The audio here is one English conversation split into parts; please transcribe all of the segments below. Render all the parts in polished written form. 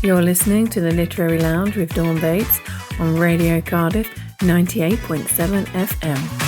You're listening to the Literary Lounge with Dawn Bates on Radio Cardiff 98.7 FM.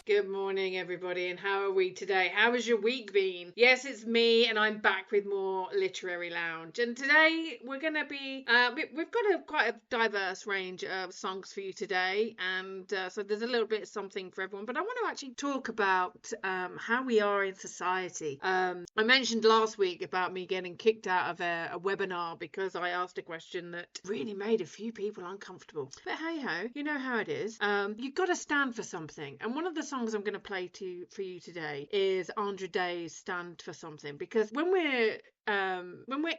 Good morning, everybody, and how are we today? How has your week been? Yes, it's me, and I'm back with more Literary Lounge. And today we're going to be, we've got quite a diverse range of songs for you today, and so there's a little bit of something for everyone. But I want to actually talk about how we are in society. I mentioned last week about me getting kicked out of a webinar because I asked a question that really made a few people uncomfortable. But hey ho, you know how it is. You've got to stand for something, and one of the songs I'm going to play for you today is Andra Day's Stand for Something, because when we're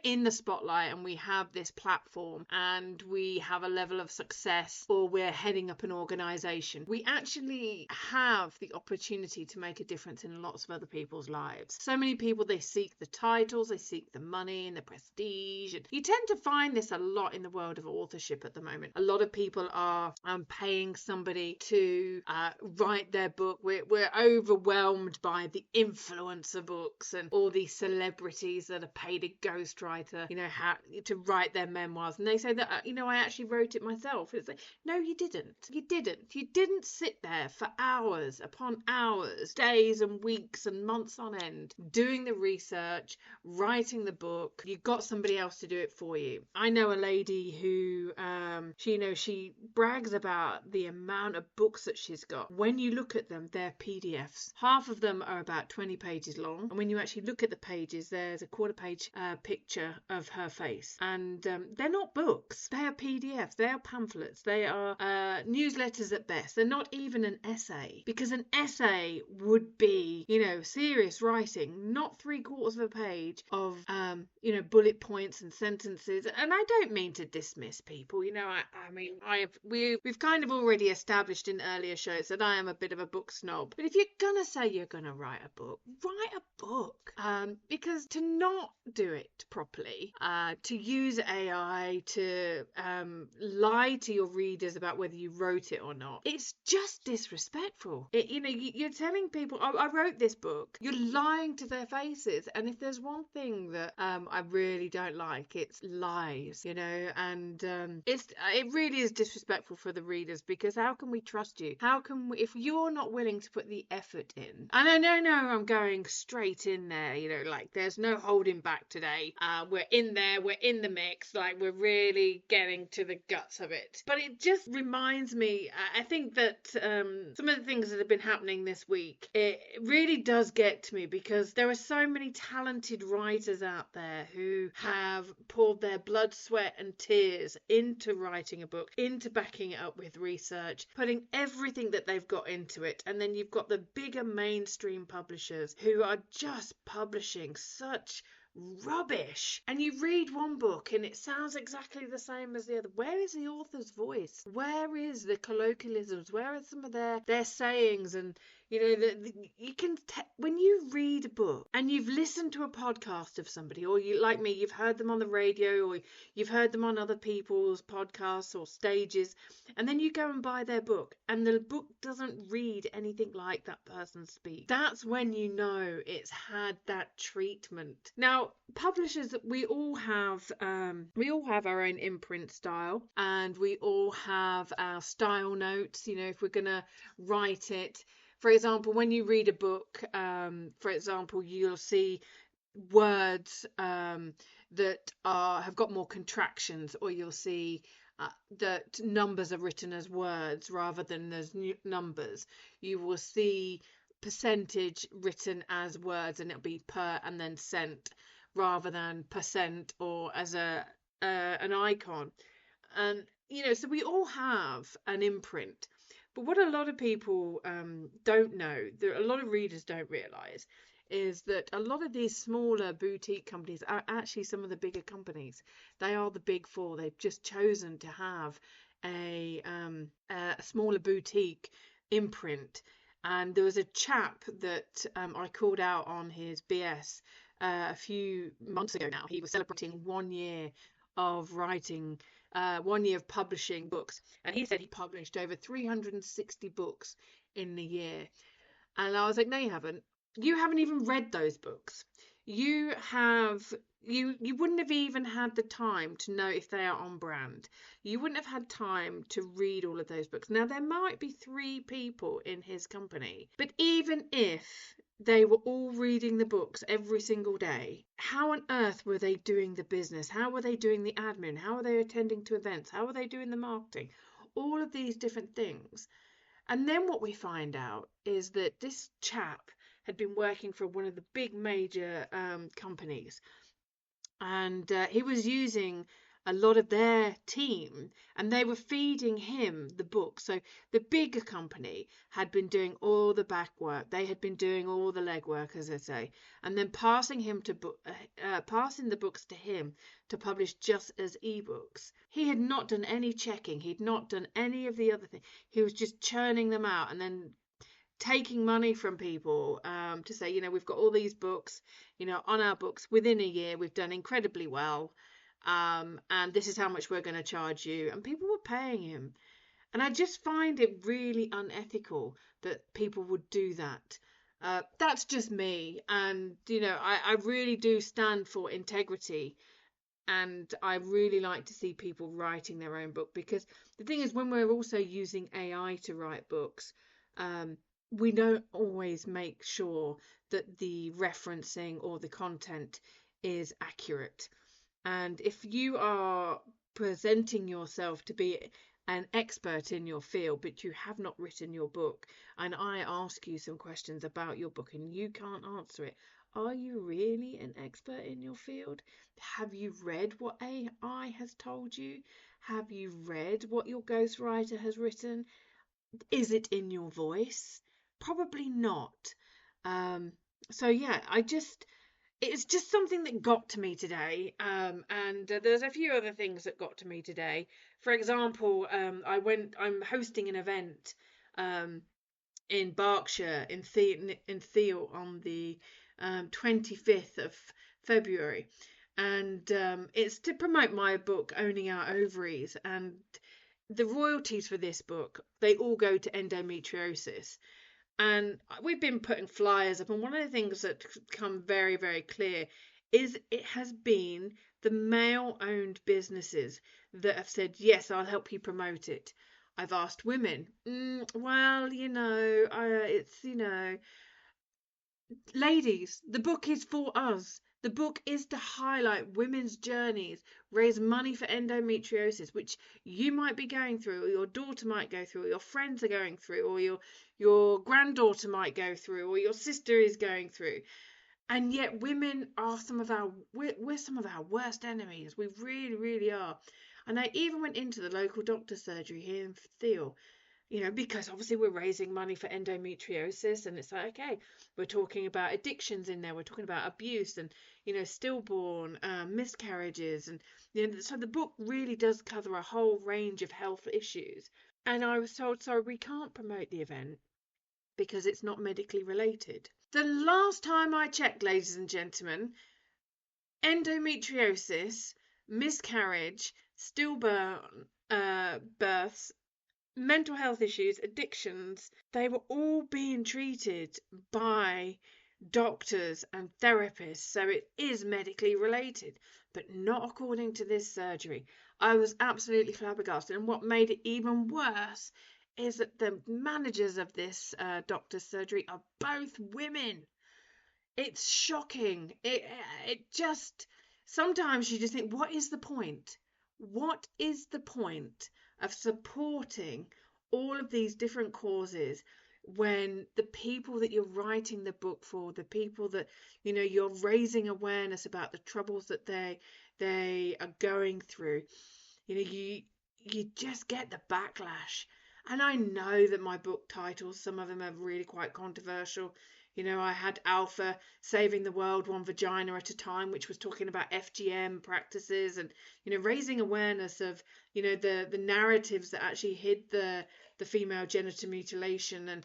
in the spotlight and we have this platform and we have a level of success, or we're heading up an organization, we actually have the opportunity to make a difference in lots of other people's lives. So many people, they seek the titles, they seek the money and the prestige, and you tend to find this a lot in the world of authorship at the moment. A lot of people are paying somebody to write their book. We're overwhelmed by the influencer books and all these celebrities that are paid a ghostwriter, how to write their memoirs, and they say that I actually wrote it myself. It's like, no, you didn't sit there for hours upon hours, days and weeks and months on end, doing the research, writing the book. You got somebody else to do it for you. I know a lady who she brags about the amount of books that she's got. When you look at them, they're PDFs. Half of them are about 20 pages long, and when you actually look at the pages, there's a quarter-page picture of her face, and they're not books. They are PDFs. They are pamphlets. They are newsletters at best. They're not even an essay, because an essay would be, serious writing, not 3/4 of a page of bullet points and sentences. And I don't mean to dismiss people. We've kind of already established in earlier shows that I am a bit of a book snob. But if you're gonna say you're gonna write a book, because to not do it properly, to use AI to lie to your readers about whether you wrote it or not, it's just disrespectful. You're telling people, I wrote this book. You're lying to their faces. And if there's one thing that I really don't like, it's lies. And it really is disrespectful for the readers, because how can we trust you? How can we, if you're not willing to put the effort in? And I know I'm going straight in there, like there's no holding back today. We're in there, we're in the mix, like we're really getting to the guts of it. But it just reminds me, I think that some of the things that have been happening this week, it really does get to me, because there are so many talented writers out there who have poured their blood, sweat and tears into writing a book, into backing it up with research, putting everything that they've got into it. And then you've got the bigger mainstream publishers who are just publishing such rubbish, and you read one book and it sounds exactly the same as the other. Where is the author's voice? Where is the colloquialisms? Where are some of their sayings? And you can when you read a book and you've listened to a podcast of somebody, or you, like me, you've heard them on the radio, or you've heard them on other people's podcasts or stages, and then you go and buy their book and the book doesn't read anything like that person speaks, that's when you know it's had that treatment. Now, publishers, we all have our own imprint style, and we all have our style notes, if we're gonna write it. For example, when you read a book, you'll see words that have got more contractions, or you'll see that numbers are written as words rather than as numbers. You will see percentage written as words, and it'll be per and then cent rather than percent or as an icon. And so we all have an imprint. But what a lot of people don't know, that a lot of readers don't realise, is that a lot of these smaller boutique companies are actually some of the bigger companies. They are the big four. They've just chosen to have a smaller boutique imprint. And there was a chap that I called out on his BS a few months ago now. He was celebrating 1 year of writing, 1 year of publishing books, and he said he published over 360 books in the year. And I was like, no, you haven't even read those books. You have you wouldn't have even had the time to know if they are on brand. You wouldn't have had time to read all of those books. Now, there might be 3 people in his company, but even if they were all reading the books every single day, how on earth were they doing the business? How were they doing the admin? How were they attending to events? How were they doing the marketing? All of these different things. And then what we find out is that this chap had been working for one of the big major companies, and he was using a lot of their team, and they were feeding him the book. So the bigger company had been doing all the back work, they had been doing all the legwork, as I say, and then passing the books to him to publish just as ebooks. He had not done any checking, he'd not done any of the other things. He was just churning them out and then taking money from people to say, we've got all these books, on our books within a year, we've done incredibly well, and this is how much we're going to charge you. And people were paying him. And I just find it really unethical that people would do that. That's just me. And, I really do stand for integrity. And I really like to see people writing their own book, because the thing is, when we're also using AI to write books, we don't always make sure that the referencing or the content is accurate. And if you are presenting yourself to be an expert in your field, but you have not written your book, and I ask you some questions about your book and you can't answer it, are you really an expert in your field? Have you read what AI has told you? Have you read what your ghostwriter has written? Is it in your voice? Probably not. So yeah, it's just something that got to me today. And there's a few other things that got to me today. For example, I'm hosting an event in Berkshire, in Theale, on the 25th of February. And it's to promote my book, Owning Our Ovaries. And the royalties for this book, they all go to endometriosis. And we've been putting flyers up, and one of the things that's become very, very clear is it has been the male-owned businesses that have said, yes, I'll help you promote it. I've asked women, well, ladies, the book is for us. The book is to highlight women's journeys, raise money for endometriosis, which you might be going through, or your daughter might go through, or your friends are going through, or your granddaughter might go through, or your sister is going through. And yet women are we're some of our worst enemies. We really, really are. And I even went into the local doctor's surgery here in Theale, because obviously we're raising money for endometriosis, and it's like, okay, we're talking about addictions in there, we're talking about abuse and, stillborn, miscarriages, and, so the book really does cover a whole range of health issues. And I was told, sorry, we can't promote the event because it's not medically related. The last time I checked, ladies and gentlemen, endometriosis, miscarriage, stillborn, births, mental health issues, addictions, they were all being treated by doctors and therapists, so it is medically related, but not according to this surgery. I was absolutely flabbergasted, and what made it even worse is that the managers of this doctor's surgery are both women. It's shocking. It just, sometimes you just think, what is the point? What is the point of supporting all of these different causes when the people that you're writing the book for, the people that you're raising awareness about the troubles that they are going through, you just get the backlash. And I know that my book titles, some of them are really quite controversial. I had Alpha Saving the World One Vagina at a Time, which was talking about FGM practices and, raising awareness of, the narratives that actually hid the female genital mutilation. And,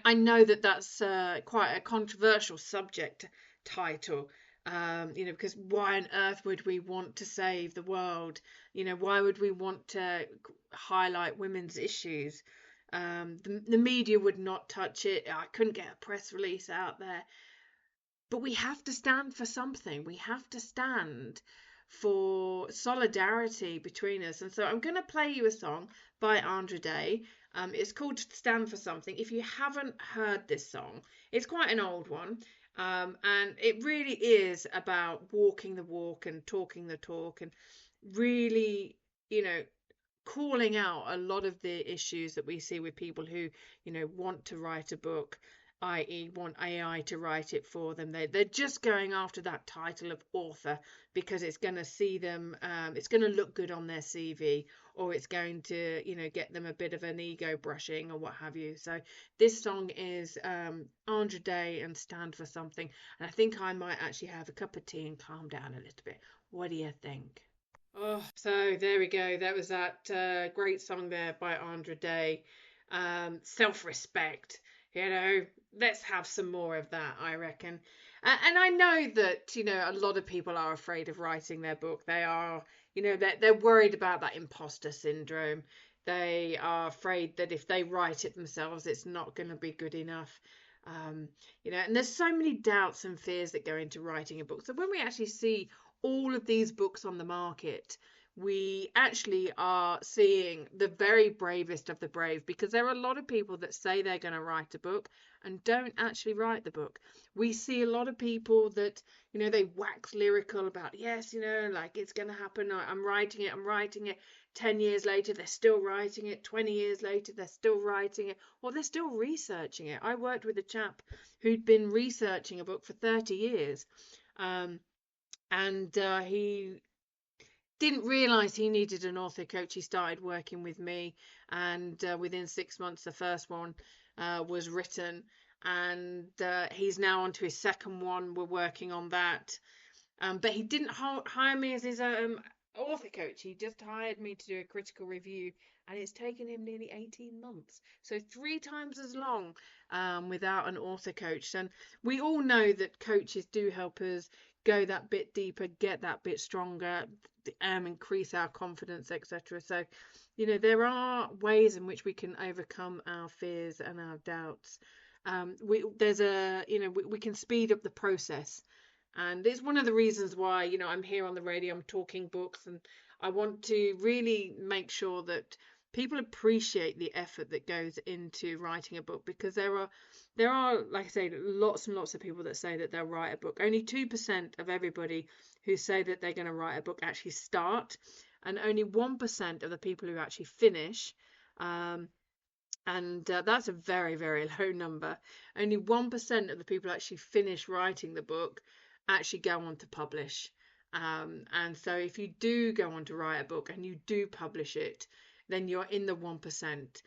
I know that that's quite a controversial subject title, because why on earth would we want to save the world? Why would we want to highlight women's issues? The media would not touch it. I couldn't get a press release out there. But we have to stand for something. We have to stand for solidarity between us. And so I'm going to play you a song by Andra Day. It's called Stand for Something. If you haven't heard this song, it's quite an old one. And it really is about walking the walk and talking the talk, and really, calling out a lot of the issues that we see with people who, want to write a book, i.e. want AI to write it for them. They're just going after that title of author because it's going to see them, it's going to look good on their CV, or it's going to, get them a bit of an ego brushing or what have you. So this song is Andra Day and Stand for Something. And I think I might actually have a cup of tea and calm down a little bit. What do you think? Oh, so there we go. That was that great song there by Andra Day. Self-respect. Let's have some more of that, I reckon. And I know that, a lot of people are afraid of writing their book. They are, they're worried about that imposter syndrome. They are afraid that if they write it themselves, it's not going to be good enough. And there's so many doubts and fears that go into writing a book. So when we actually see all of these books on the market, we actually are seeing the very bravest of the brave, because there are a lot of people that say they're going to write a book and don't actually write the book. We see a lot of people that, they wax lyrical about, yes, like it's going to happen. I'm writing it. 10 years later, they're still writing it. 20 years later, they're still writing it, or they're still researching it. I worked with a chap who'd been researching a book for 30 years. And he didn't realize he needed an author coach. He started working with me, and within 6 months, the first one was written, and he's now on to his second one. We're working on that. But he didn't hire me as his author coach. He just hired me to do a critical review, and it's taken him nearly 18 months. So 3 times as long without an author coach. And we all know that coaches do help us go that bit deeper, get that bit stronger, increase our confidence, etc. So, there are ways in which we can overcome our fears and our doubts. We can speed up the process. And it's one of the reasons why, I'm here on the radio, I'm talking books, and I want to really make sure that people appreciate the effort that goes into writing a book, because there are, like I say, lots and lots of people that say that they'll write a book. Only 2% of everybody who say that they're going to write a book actually start, and only 1% of the people who actually finish. And that's a very, very low number. Only 1% of the people who actually finish writing the book actually go on to publish. And so if you do go on to write a book and you do publish it, then you're in the 1%.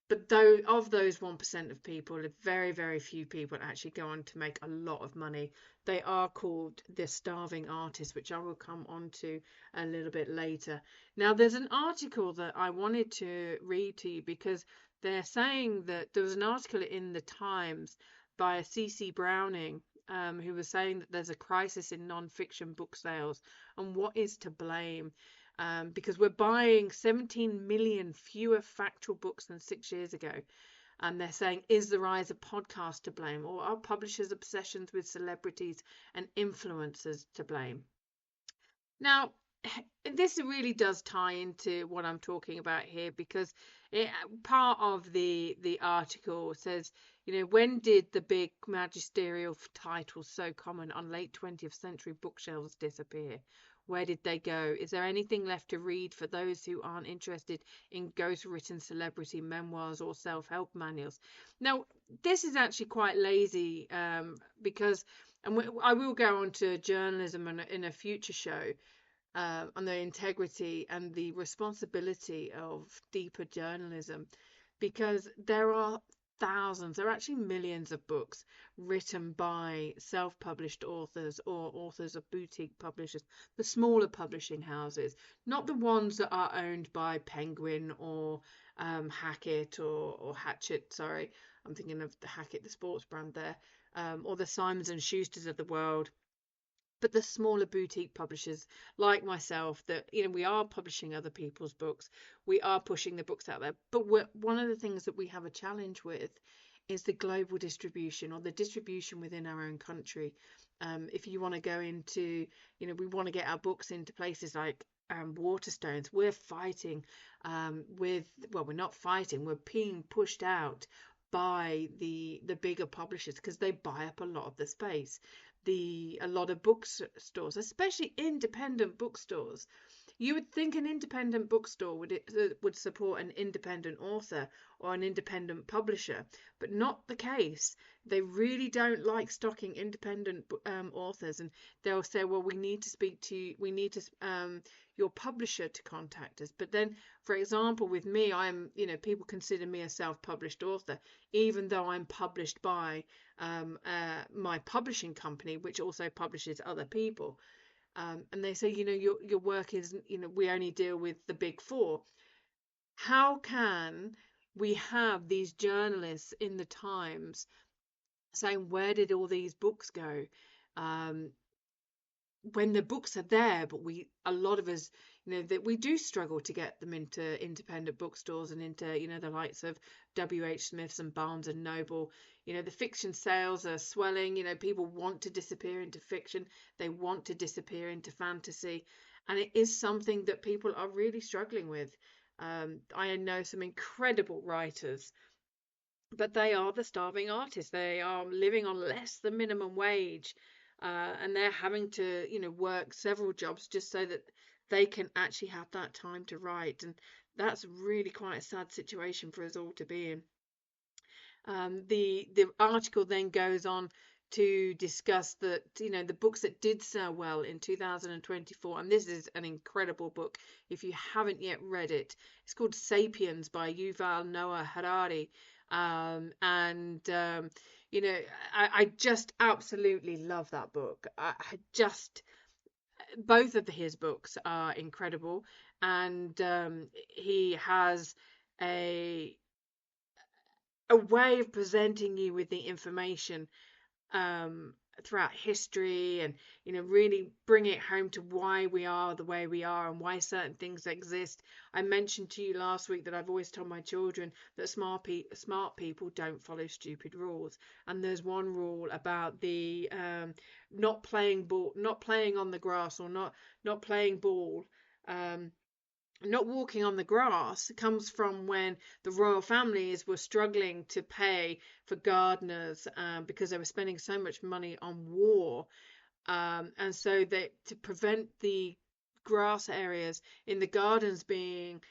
But though of those 1% of people, very, very few people actually go on to make a lot of money. They are called the starving artists, which I will come on to a little bit later. Now, there's an article that I wanted to read to you, because they're saying that there was an article in the Times by C.C. Browning, who was saying that there's a crisis in non-fiction book sales, and what is to blame. Because we're buying 17 million fewer factual books than 6 years ago. And they're saying, is the rise of podcasts to blame? Or are publishers' obsessions with celebrities and influencers to blame? Now, this really does tie into what I'm talking about here, because part of the article says, when did the big magisterial titles so common on late 20th century bookshelves disappear? Where did they go? Is there anything left to read for those who aren't interested in ghost-written celebrity memoirs or self-help manuals? Now, this is actually quite lazy, because, and I will go on to journalism in a future show, on the integrity and the responsibility of deeper journalism, because there are thousands, there are actually millions of books written by self-published authors or authors of boutique publishers, the smaller publishing houses, not the ones that are owned by Penguin or Hackett or Hachette, sorry, I'm thinking of the Hackett, the sports brand there, or the Simons and Schusters of the world. But the smaller boutique publishers like myself, that we are publishing other people's books, we are pushing the books out there. But one of the things that we have a challenge with is the global distribution, or the distribution within our own country. If you want to go into, we want to get our books into places like Waterstones. We're fighting we're not fighting, we're being pushed out by the bigger publishers because they buy up a lot of the space. A lot of bookstores, especially independent bookstores. You would think an independent bookstore would support an independent author or an independent publisher, but not the case. They really don't like stocking independent authors, and they'll say, "Well, we need your publisher to contact us." But then, for example, with me, people consider me a self-published author, even though I'm published by my publishing company, which also publishes other people. And they say, your work is, we only deal with the big four. How can we have these journalists in the Times saying, where did all these books go? When the books are there, but a lot of us, that we do struggle to get them into independent bookstores and into, the likes of W.H. Smith's and Barnes and Noble. The fiction sales are swelling. People want to disappear into fiction. They want to disappear into fantasy. And it is something that people are really struggling with. I know some incredible writers, but they are the starving artists. They are living on less than minimum wage. And they're having to, work several jobs just so that they can actually have that time to write. And that's really quite a sad situation for us all to be in. The article then goes on to discuss that, the books that did sell well in 2024, and this is an incredible book if you haven't yet read it. It's called Sapiens by Yuval Noah Harari. I just absolutely love that book. Both of his books are incredible, and he has a way of presenting you with the information throughout history, and really bring it home to why we are the way we are and why certain things exist. I mentioned to you last week that I've always told my children that smart people don't follow stupid rules, and there's one rule about the not playing on the grass, or not playing ball. Not walking on the grass comes from when the royal families were struggling to pay for gardeners because they were spending so much money on war. And so to prevent the grass areas in the gardens being,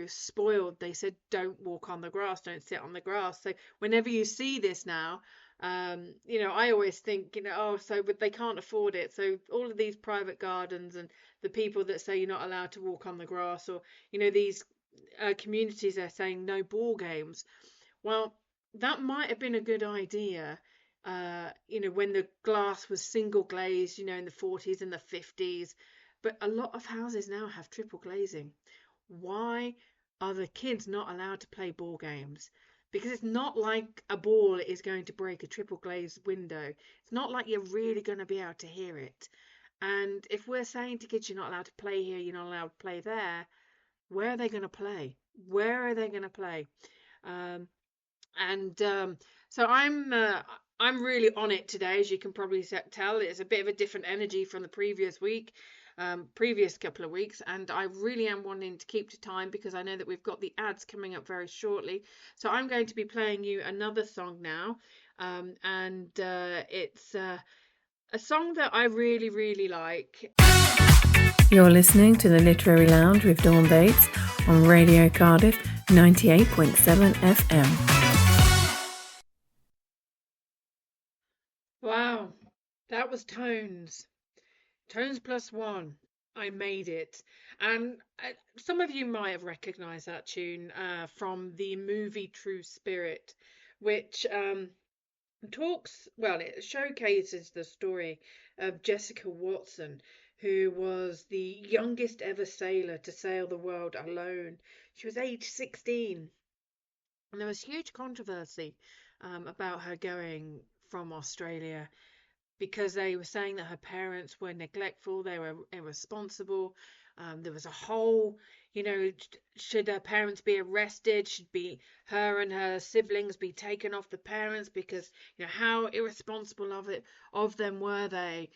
spoiled, they said, don't walk on the grass, don't sit on the grass. So whenever you see this now, I always think, but they can't afford it. So all of these private gardens and the people that say you're not allowed to walk on the grass, or, these communities are saying no ball games. Well, that might have been a good idea, when the glass was single glazed, in the 40s and the 50s. But a lot of houses now have triple glazing. Why are the kids not allowed to play ball games? Because it's not like a ball is going to break a triple glazed window. It's not like you're really going to be able to hear it. And if we're saying to kids, you're not allowed to play here, you're not allowed to play there, where are they going to play? Where are they going to play? So I'm really on it today, as you can probably tell. It's a bit of a different energy from the previous couple of weeks, and I really am wanting to keep to time because I know that we've got the ads coming up very shortly. So I'm going to be playing you another song now, and it's a song that I really, really like. You're listening to the Literary Lounge with Dawn Bates on Radio Cardiff 98.7 FM. Wow, that was Tones. Tones Plus One. I made it. And some of you might have recognized that tune from the movie True Spirit, which it showcases the story of Jessica Watson, who was the youngest ever sailor to sail the world alone. She was age 16. And there was huge controversy about her going from Australia because they were saying that her parents were neglectful, they were irresponsible. There was a whole, should her parents be arrested? Should be her and her siblings be taken off the parents because how irresponsible of them were they,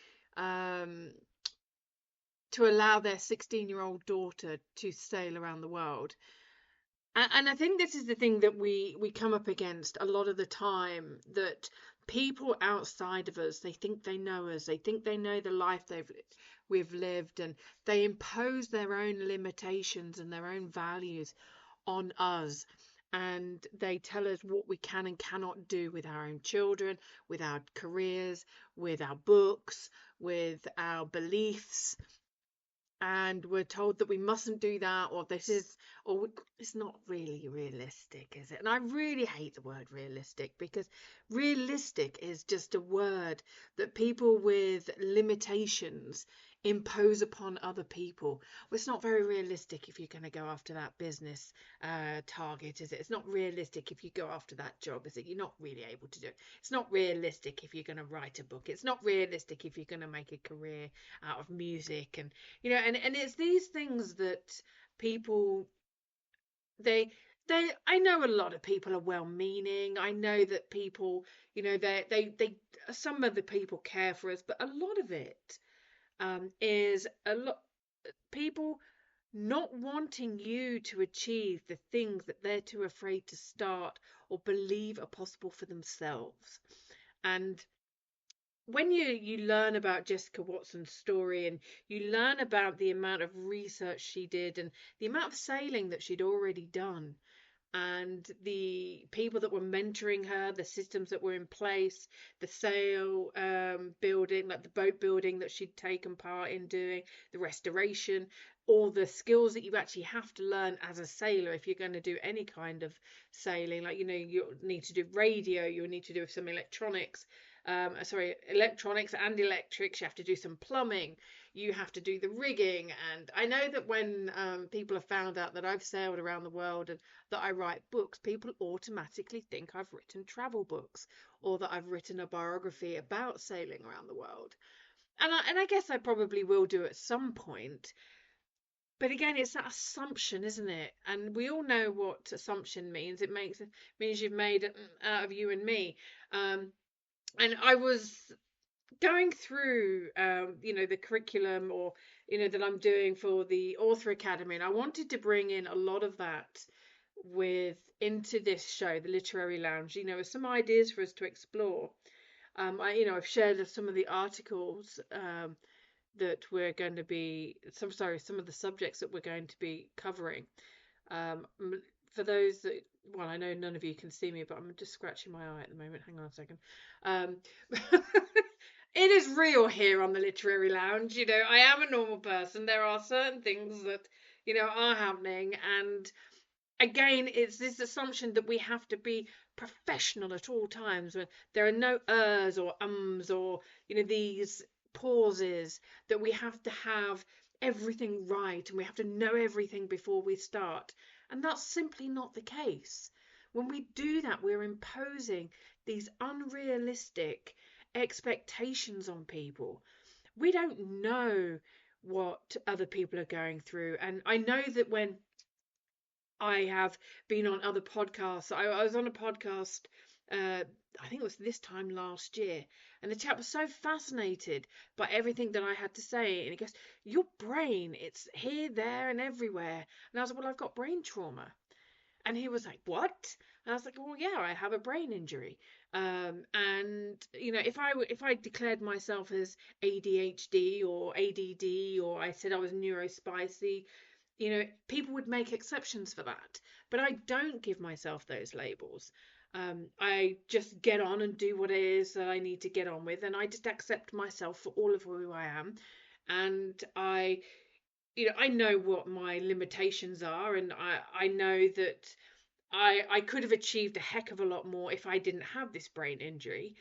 to allow their 16-year-old daughter to sail around the world. And I think this is the thing that we come up against a lot of the time, that people outside of us, they think they know us, they think they know the life we've lived, and they impose their own limitations and their own values on us. And they tell us what we can and cannot do with our own children, with our careers, with our books, with our beliefs, and we're told that we mustn't do that, or it's not really realistic, is it? And I really hate the word realistic, because realistic is just a word that people with limitations impose upon other people. Well, it's not very realistic if you're going to go after that business target, is it? It's not realistic if you go after that job, is it? You're not really able to do it. It's not realistic if you're going to write a book. It's not realistic if you're going to make a career out of music. And and it's these things that people, I know a lot of people are well meaning. I know that people, they some of the people care for us, but a lot of it is a lot people not wanting you to achieve the things that they're too afraid to start or believe are possible for themselves. And when you learn about Jessica Watson's story, and you learn about the amount of research she did and the amount of sailing that she'd already done, and the people that were mentoring her, the systems that were in place, the sail building, like the boat building that she'd taken part in doing, the restoration, all the skills that you actually have to learn as a sailor if you're going to do any kind of sailing. Like, you need to do radio, you need to do some electronics, electronics and electrics. You have to do some plumbing. You have to do the rigging. And I know that when people have found out that I've sailed around the world and that I write books, people automatically think I've written travel books, or that I've written a biography about sailing around the world. And I guess I probably will do at some point. But again, it's that assumption, isn't it? And we all know what assumption means. It means you've made it out of you and me. And I was going through, the curriculum, or that I'm doing for the Author Academy, and I wanted to bring in a lot of that into this show, the Literary Lounge. With some ideas for us to explore. I've shared some of the articles that we're going to be some of the subjects that we're going to be covering. For those that, well, I know none of you can see me, but I'm just scratching my eye at the moment. Hang on a second. It is real here on the Literary Lounge. I am a normal person. There are certain things that, are happening. And again, it's this assumption that we have to be professional at all times, when there are no ers or ums or, these pauses, that we have to have everything right and we have to know everything before we start. And that's simply not the case. When we do that, we're imposing these unrealistic expectations on people. We don't know what other people are going through. And I know that when I have been on other podcasts, I was on a podcast, I think it was this time last year, and the chap was so fascinated by everything that I had to say. And he goes, "Your brain, it's here, there, and everywhere." And I was like, "Well, I've got brain trauma." And he was like, "What?" And I was like, "Well, yeah, I have a brain injury." And if I declared myself as ADHD or ADD, or I said I was neurospicy, people would make exceptions for that. But I don't give myself those labels. I just get on and do what it is that I need to get on with, and I just accept myself for all of who I am. And I know what my limitations are, and I know that I could have achieved a heck of a lot more if I didn't have this brain injury,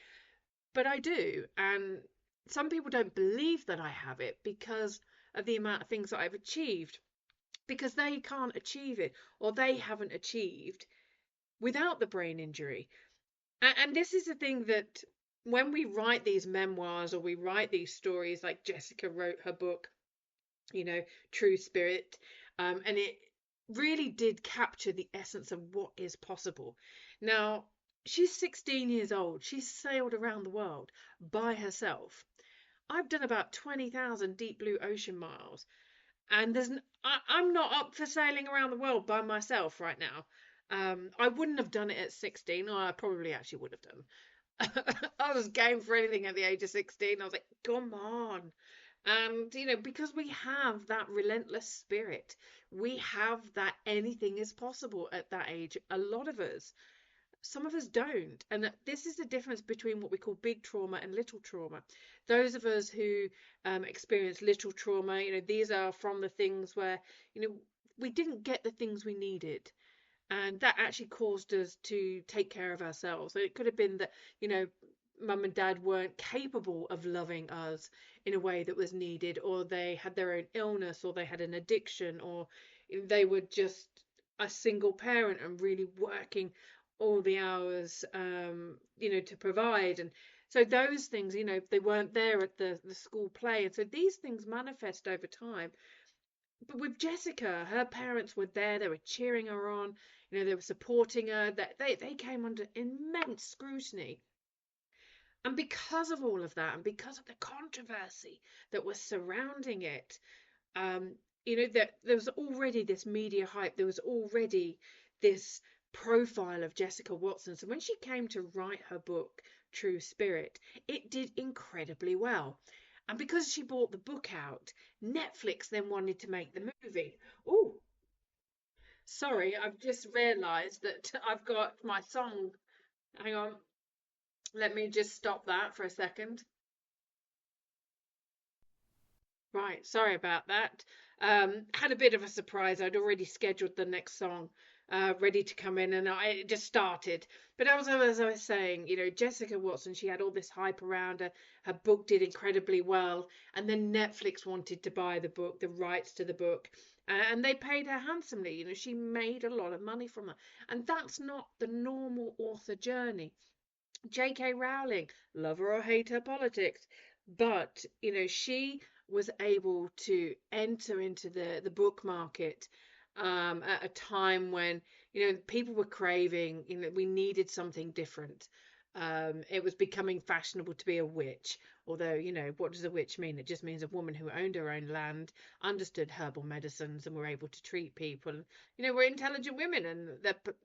but I do. And some people don't believe that I have it because of the amount of things that I've achieved, because they can't achieve it, or they haven't achieved without the brain injury. And this is the thing that when we write these memoirs or we write these stories, like Jessica wrote her book, True Spirit, and it really did capture the essence of what is possible. Now, she's 16 years old. She's sailed around the world by herself. I've done about 20,000 deep blue ocean miles, and I'm not up for sailing around the world by myself right now. I wouldn't have done it at 16, or I probably actually would have done. I was game for anything at the age of 16. I was like, come on. And, because we have that relentless spirit, we have that anything is possible at that age. A lot of us, some of us don't. And this is the difference between what we call big trauma and little trauma. Those of us who experience little trauma, these are from the things where, we didn't get the things we needed. And that actually caused us to take care of ourselves. So it could have been that, mum and dad weren't capable of loving us in a way that was needed, or they had their own illness, or they had an addiction, or they were just a single parent and really working all the hours, to provide. And so those things, they weren't there at the school play. And so these things manifest over time. But with Jessica, her parents were there, they were cheering her on, they were supporting her, that they came under immense scrutiny. And because of all of that, and because of the controversy that was surrounding it, that there was already this media hype, there was already this profile of Jessica Watson. So when she came to write her book, True Spirit, it did incredibly well. And because she bought the book out, Netflix then wanted to make the movie. Oh, sorry, I've just realised that I've got my song. Hang on, let me just stop that for a second. Right, sorry about that. Had a bit of a surprise. I'd already scheduled the next song, ready to come in, and it just started. But as I was saying, Jessica Watson, she had all this hype around her. Her book did incredibly well, and then Netflix wanted to buy the book, the rights to the book, and they paid her handsomely. She made a lot of money from her, and that's not the normal author journey. J.K. Rowling, love her or hate her politics, but she was able to enter into the book market at a time when people were craving, we needed something different. It was becoming fashionable to be a witch, although what does a witch mean? It just means a woman who owned her own land, understood herbal medicines, and were able to treat people. Were intelligent women, and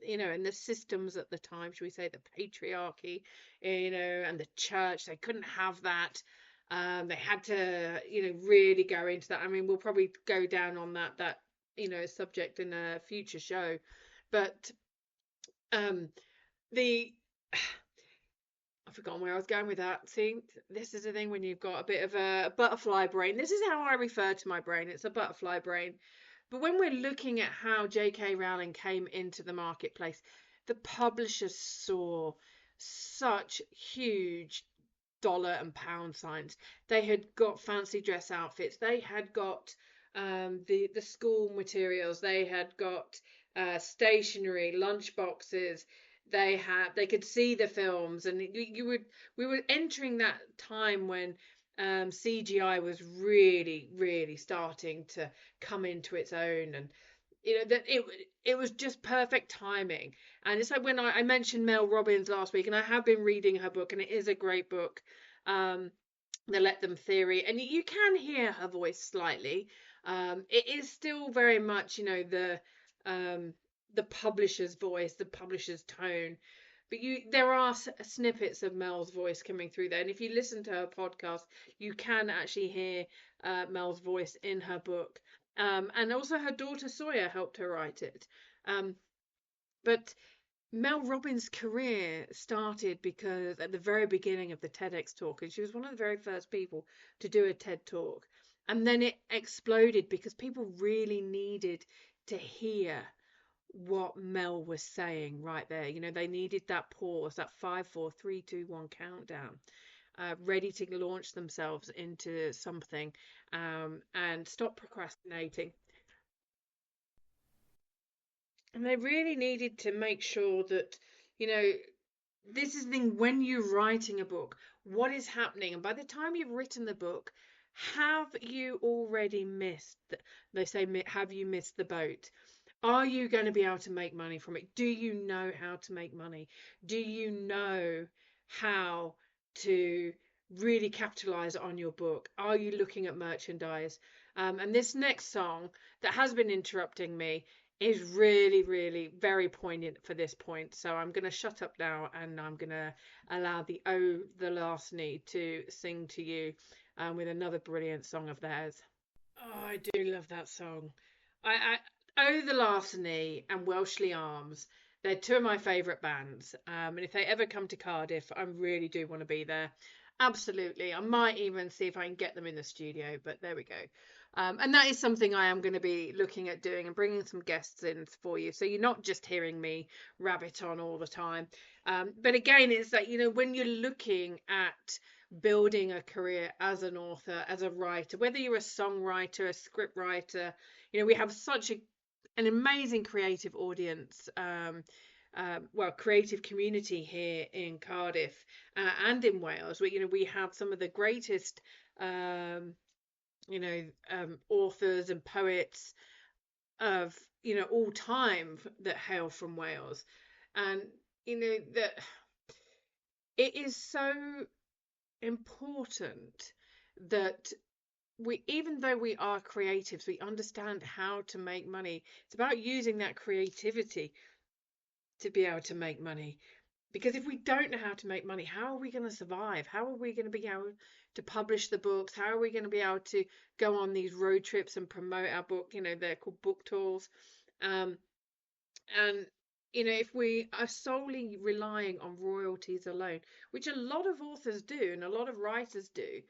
and the systems at the time, should we say, the patriarchy, and the church, they couldn't have that. They had to, really go into that. I mean, we'll probably go down on that subject in a future show, but the I've forgotten where I was going with that. See, this is the thing when you've got a bit of a butterfly brain. This is how I refer to my brain. It's a butterfly brain. But when we're looking at how J.K. Rowling came into the marketplace, the publishers saw such huge dollar and pound signs. They had got fancy dress outfits. They had got the school materials. They had got stationery, lunch boxes. They could see the films, and we were entering that time when CGI was really, really starting to come into its own, and that it was just perfect timing. And it's like when I mentioned Mel Robbins last week, and I have been reading her book, and it is a great book, The Let Them Theory, and you can hear her voice slightly. It is still very much the publisher's voice, the publisher's tone, but there are snippets of Mel's voice coming through there, and if you listen to her podcast, you can actually hear Mel's voice in her book. And also her daughter Sawyer helped her write it. But Mel Robbins' career started because at the very beginning of the TEDx talk, and she was one of the very first people to do a TED talk, and then it exploded because people really needed to hear what Mel was saying right there. They needed that pause, that 5, 4, 3, 2, 1 countdown, ready to launch themselves into something, and stop procrastinating. And they really needed to make sure that, this is the thing when you're writing a book, what is happening. And by the time you've written the book, have you already missed, they say, have you missed the boat? Are you going to be able to make money from it? Do you know how to make money? Do you know how to really capitalize on your book? Are you looking at merchandise? And this next song that has been interrupting me is really, really very poignant for this point. So I'm going to shut up now and I'm going to allow the Oh, the Last Need to sing to you with another brilliant song of theirs. Oh, I do love that song. Oh, the Larceny and Welshly Arms. They're two of my favourite bands. And if they ever come to Cardiff, I really do want to be there. Absolutely. I might even see if I can get them in the studio, but there we go. And that is something I am going to be looking at doing and bringing some guests in for you. So you're not just hearing me rabbit on all the time. But again, it's that, when you're looking at building a career as an author, as a writer, whether you're a songwriter, a script writer, we have such an amazing creative audience, creative community here in Cardiff and in Wales. We have some of the greatest, authors and poets of all time that hail from Wales, and that it is so important that even though we are creatives, we understand how to make money. It's about using that creativity to be able to make money. Because if we don't know how to make money, how are we going to survive? How are we going to be able to publish the books? How are we going to be able to go on these road trips and promote our book? They're called book tours. And if we are solely relying on royalties alone, which a lot of authors do and a lot of writers do,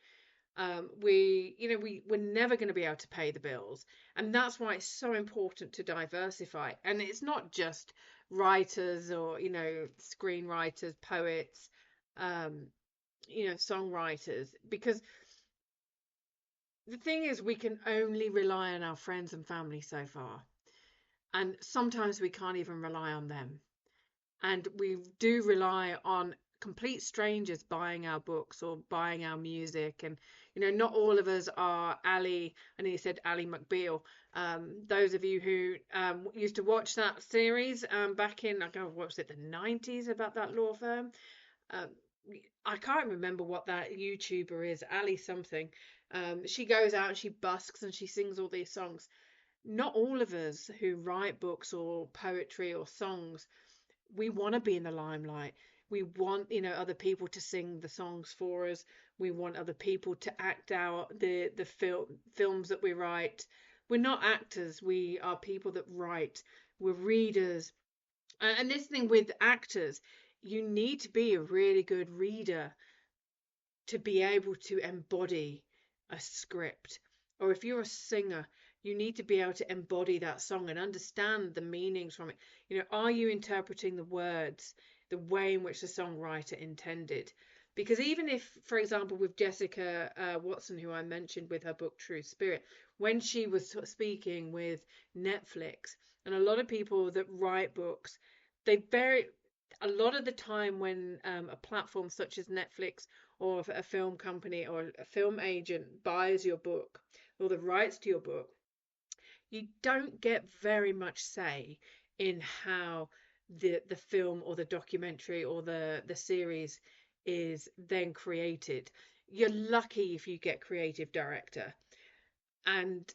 we're never going to be able to pay the bills. And that's why it's so important to diversify. And it's not just writers or screenwriters, poets, songwriters, because the thing is, we can only rely on our friends and family so far, and sometimes we can't even rely on them, and we do rely on complete strangers buying our books or buying our music. And not all of us are Ali, and he said Ally McBeal. Those of you who used to watch that series back in, what was it, the 90s, about that law firm, I can't remember what that YouTuber is, Ali something. She goes out and she busks and she sings all these songs. Not all of us who write books or poetry or songs, we want to be in the limelight. We want, other people to sing the songs for us. We want other people to act out the films that we write. We're not actors. We are people that write. We're readers. And this thing with actors, you need to be a really good reader to be able to embody a script. Or if you're a singer, you need to be able to embody that song and understand the meanings from it. Are you interpreting the words the way in which the songwriter intended? Because even if, for example, with Jessica Watson, who I mentioned with her book True Spirit, when she was speaking with Netflix, and a lot of people that write books, a lot of the time when a platform such as Netflix or a film company or a film agent buys your book or the rights to your book, you don't get very much say in how the film or the documentary or the series is then created. You're lucky if you get creative director, and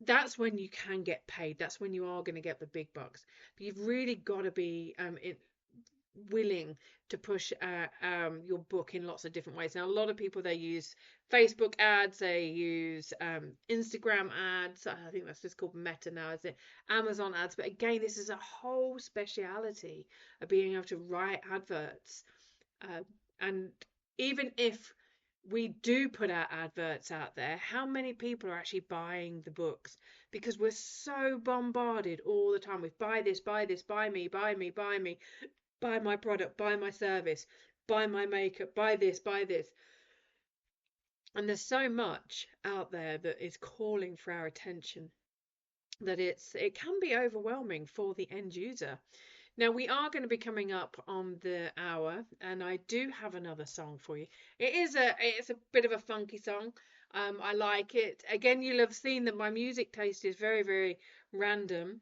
that's when you can get paid. That's when you are going to get the big bucks. But you've really got to be willing to push your book in lots of different ways. Now, a lot of people, they use Facebook ads, they use Instagram ads. I think that's just called Meta now, is it? Amazon ads. But again, this is a whole speciality of being able to write adverts. And even if we do put our adverts out there, how many people are actually buying the books? Because we're so bombarded all the time with buy this, buy this, buy me, buy me, buy me, buy my product, buy my service, buy my makeup, buy this, buy this. And there's so much out there that is calling for our attention that it can be overwhelming for the end user. Now we are going to be coming up on the hour, and I do have another song for you. It's a bit of a funky song. I like it. Again, you'll have seen that my music taste is very, very random.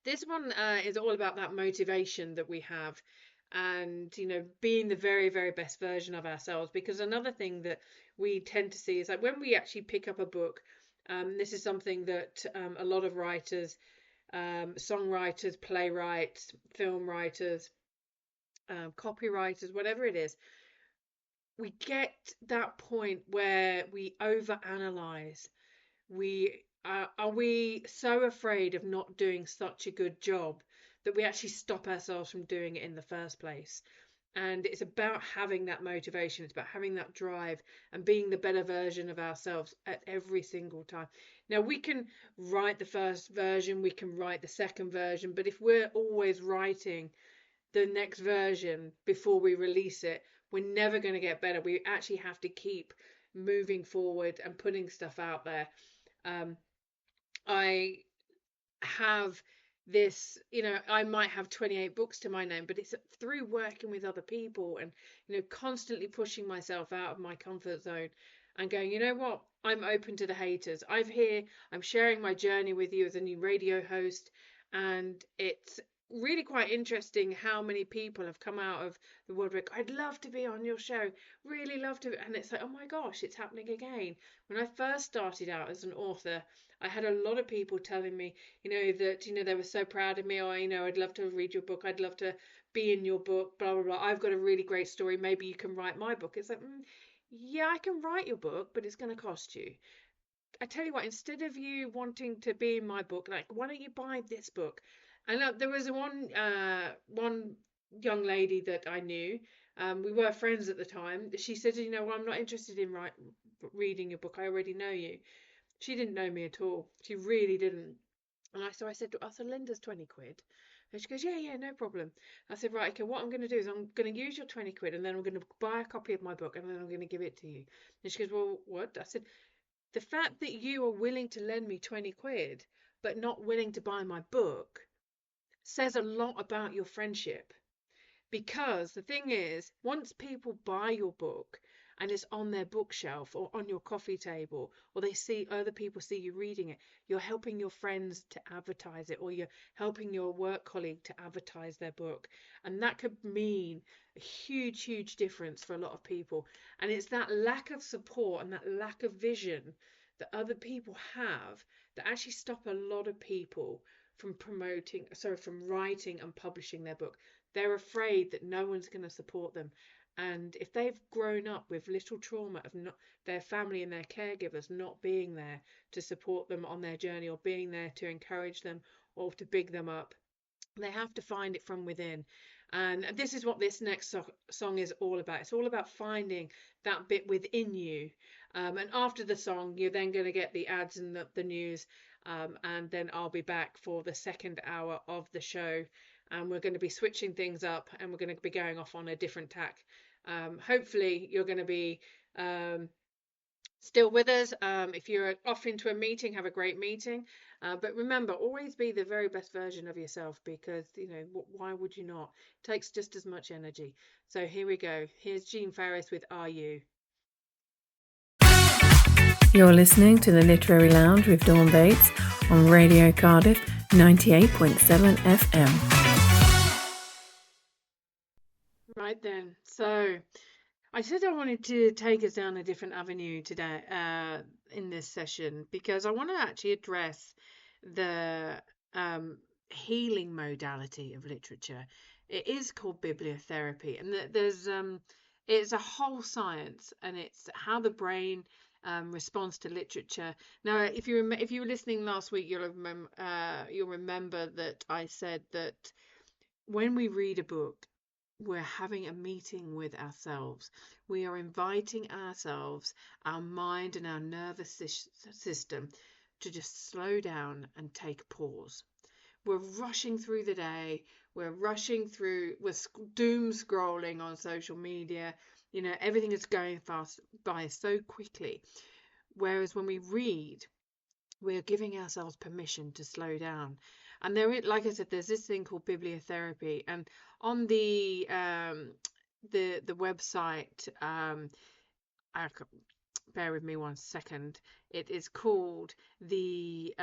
This one is all about that motivation that we have, and being the very, very best version of ourselves. Because another thing that we tend to see is that when we actually pick up a book, this is something that a lot of writers, songwriters, playwrights, film writers, copywriters, whatever it is, we get that point where we overanalyze. Are we so afraid of not doing such a good job that we actually stop ourselves from doing it in the first place? And it's about having that motivation, it's about having that drive and being the better version of ourselves at every single time. Now, we can write the first version, we can write the second version, but if we're always writing the next version before we release it, we're never going to get better. We actually have to keep moving forward and putting stuff out there. I have this, I might have 28 books to my name, but it's through working with other people and, constantly pushing myself out of my comfort zone and going, you know what, I'm open to the haters. I'm sharing my journey with you as a new radio host, and it's really quite interesting how many people have come out of the woodwork. I'd love to be on your show, really love to. And it's like, oh my gosh, it's happening again. When I first started out as an author, I had a lot of people telling me, that, they were so proud of me, or, I'd love to read your book, I'd love to be in your book, blah, blah, blah. I've got a really great story. Maybe you can write my book. It's like, yeah, I can write your book, but it's going to cost you. I tell you what, instead of you wanting to be in my book, like, why don't you buy this book? And there was one young lady that I knew. We were friends at the time. She said, well, I'm not interested in reading your book. I already know you. She didn't know me at all. She really didn't. And so I said, Linda's 20 quid. And she goes, yeah, no problem. I said, right, okay, what I'm going to do is I'm going to use your 20 quid and then I'm going to buy a copy of my book and then I'm going to give it to you. And she goes, well, what? I said, the fact that you are willing to lend me 20 quid but not willing to buy my book says a lot about your friendship. Because the thing is, once people buy your book and it's on their bookshelf or on your coffee table, or other people see you reading it, you're helping your friends to advertise it, or you're helping your work colleague to advertise their book. And that could mean a huge, huge difference for a lot of people. And it's that lack of support and that lack of vision that other people have that actually stop a lot of people from from writing and publishing their book. They're afraid that no one's going to support them. And if they've grown up with little trauma of not their family and their caregivers not being there to support them on their journey, or being there to encourage them or to big them up, they have to find it from within. And this is what this next song is all about. It's all about finding that bit within you. And after the song, you're then going to get the ads and the news. And then I'll be back for the second hour of the show. And we're going to be switching things up and we're going to be going off on a different tack. Hopefully you're going to be still with us. If you're off into a meeting, have a great meeting. But remember, always be the very best version of yourself, because, why would you not? It takes just as much energy. So here we go. Here's Jean Ferris with Are You? You're listening to the Literary Lounge with Dawn Bates on Radio Cardiff 98.7 FM. Right then. So I said I wanted to take us down a different avenue today in this session, because I want to actually address the healing modality of literature. It is called bibliotherapy, and it's a whole science, and it's how the brain responds to literature. Now, if you were listening last week, you'll remember that I said that when we read a book, we're having a meeting with ourselves. We are inviting ourselves, our mind and our nervous system, to just slow down and take a pause. We're rushing through the day. We're doom scrolling on social media. Everything is going fast by so quickly. Whereas when we read, we're giving ourselves permission to slow down. And like I said, there's this thing called bibliotherapy, and on the website, bear with me one second. It is called the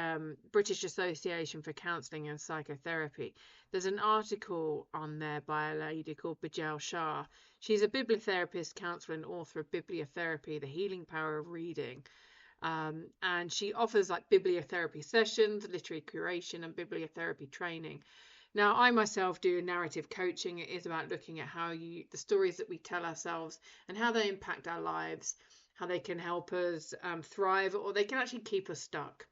British Association for Counselling and Psychotherapy. There's an article on there by a lady called Bijal Shah. She's a bibliotherapist, counsellor, and author of Bibliotherapy: The Healing Power of Reading. And she offers like bibliotherapy sessions, literary curation, and bibliotherapy training. Now, I myself do narrative coaching. It is about looking at how the stories that we tell ourselves and how they impact our lives, how they can help us thrive, or they can actually keep us stuck.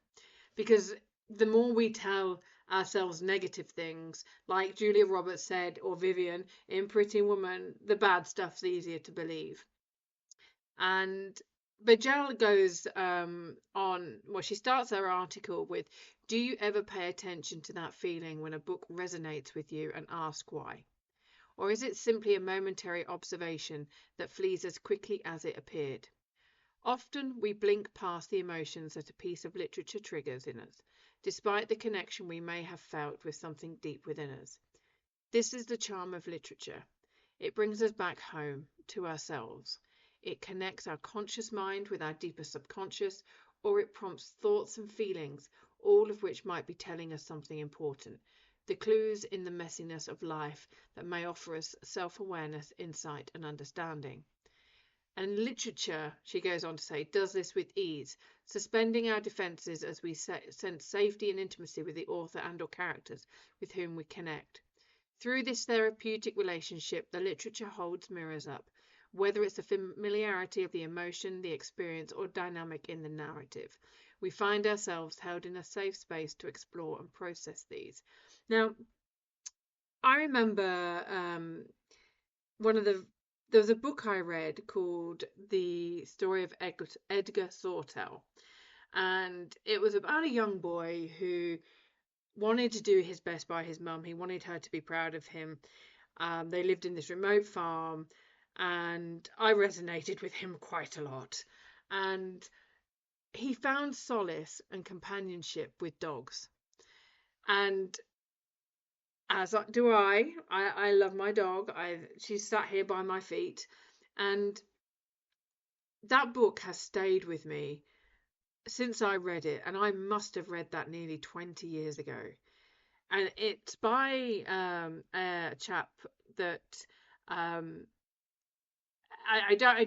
Because the more we tell ourselves negative things, like Julia Roberts said, or Vivian in Pretty Woman, the bad stuff's easier to believe. And Bijal goes on, well, she starts her article with, do you ever pay attention to that feeling when a book resonates with you and ask why? Or is it simply a momentary observation that flees as quickly as it appeared? Often we blink past the emotions that a piece of literature triggers in us, despite the connection we may have felt with something deep within us. This is the charm of literature. It brings us back home, to ourselves. It connects our conscious mind with our deeper subconscious, or it prompts thoughts and feelings, all of which might be telling us something important. The clues in the messiness of life that may offer us self-awareness, insight, and understanding. And literature, she goes on to say, does this with ease, suspending our defences as we sense safety and intimacy with the author and or characters with whom we connect. Through this therapeutic relationship, the literature holds mirrors up, whether it's the familiarity of the emotion, the experience, or dynamic in the narrative. We find ourselves held in a safe space to explore and process these. Now, I remember there was a book I read called The Story of Edgar Sawtelle, and it was about a young boy who wanted to do his best by his mum. He wanted her to be proud of him. They lived in this remote farm, and I resonated with him quite a lot. And he found solace and companionship with dogs. And as do I love my dog. She's sat here by my feet, and that book has stayed with me since I read it, and I must have read that nearly 20 years ago. And it's by a chap that I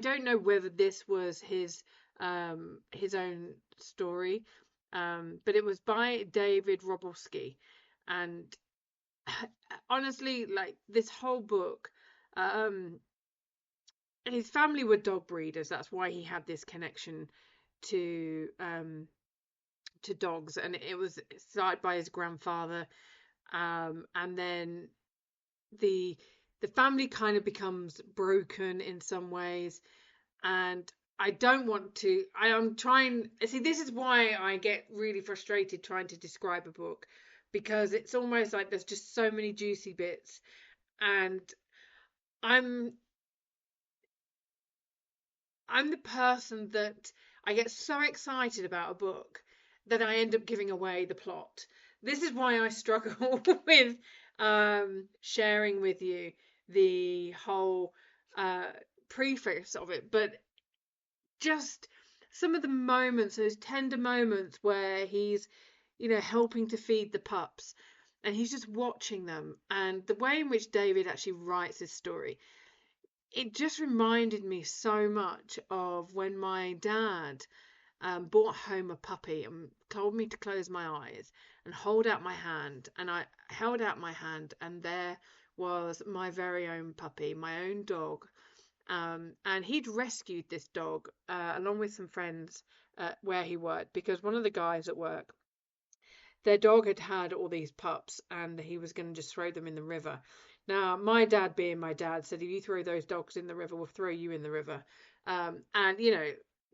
don't know whether this was his own story, but it was by David Robolsky. And honestly, like, this whole book, his family were dog breeders. That's why he had this connection to dogs, and it was started by his grandfather, and then the family kind of becomes broken in some ways. And I don't want to, I'm trying, see, this is why I get really frustrated trying to describe a book, because it's almost like there's just so many juicy bits, and I'm the person that I get so excited about a book that I end up giving away the plot. This is why I struggle with sharing with you the whole preface of it. But just some of the moments, those tender moments where he's, helping to feed the pups, and he's just watching them, and the way in which David actually writes this story, it just reminded me so much of when my dad brought home a puppy and told me to close my eyes and hold out my hand. And I held out my hand, and there was my very own puppy, my own dog. And he'd rescued this dog along with some friends where he worked, because one of the guys at work, their dog had had all these pups, and he was going to just throw them in the river. Now, my dad, being my dad, said, if you throw those dogs in the river, we'll throw you in the river. And,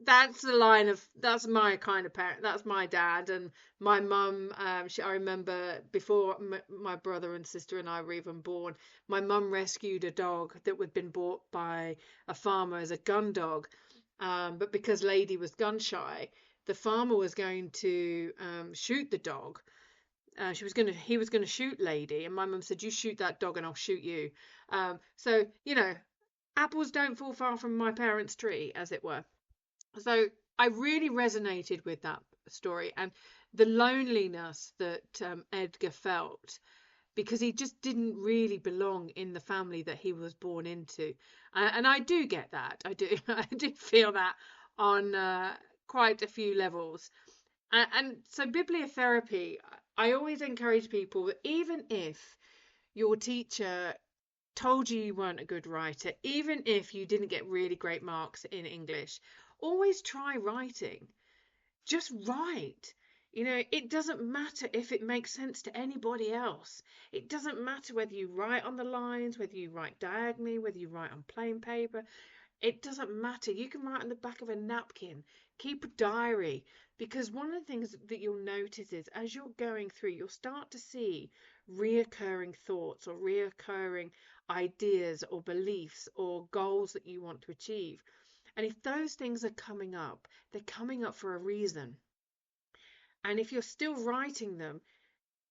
that's the line of, that's my kind of parent. That's my dad. And my mum, I remember before my brother and sister and I were even born, my mum rescued a dog that had been bought by a farmer as a gun dog. But because Lady was gun shy, the farmer was going to shoot the dog. he was gonna shoot Lady, and my mum said, "You shoot that dog, and I'll shoot you." So apples don't fall far from my parents' tree, as it were. So I really resonated with that story and the loneliness that Edgar felt because he just didn't really belong in the family that he was born into. And I do get that. I do. I do feel that on quite a few levels. And so bibliotherapy, I always encourage people that even if your teacher told you you weren't a good writer, even if you didn't get really great marks in English, always try writing. Just write. It doesn't matter if it makes sense to anybody else. It doesn't matter whether you write on the lines, whether you write diagonally, whether you write on plain paper. It doesn't matter. You can write on the back of a napkin. Keep a diary. Because one of the things that you'll notice is as you're going through, you'll start to see reoccurring thoughts or reoccurring ideas or beliefs or goals that you want to achieve. And if those things are coming up, they're coming up for a reason. And if you're still writing them,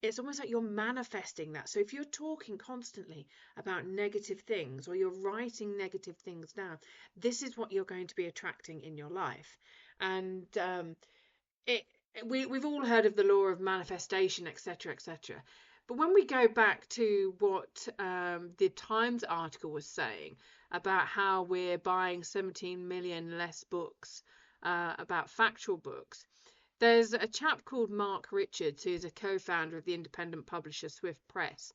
it's almost like you're manifesting that. So if you're talking constantly about negative things or you're writing negative things down, this is what you're going to be attracting in your life. And we've all heard of the law of manifestation, etc., etc. But when we go back to what the Times article was saying about how we're buying 17 million less books about factual books, there's a chap called Mark Richards, who's a co-founder of the independent publisher Swift Press.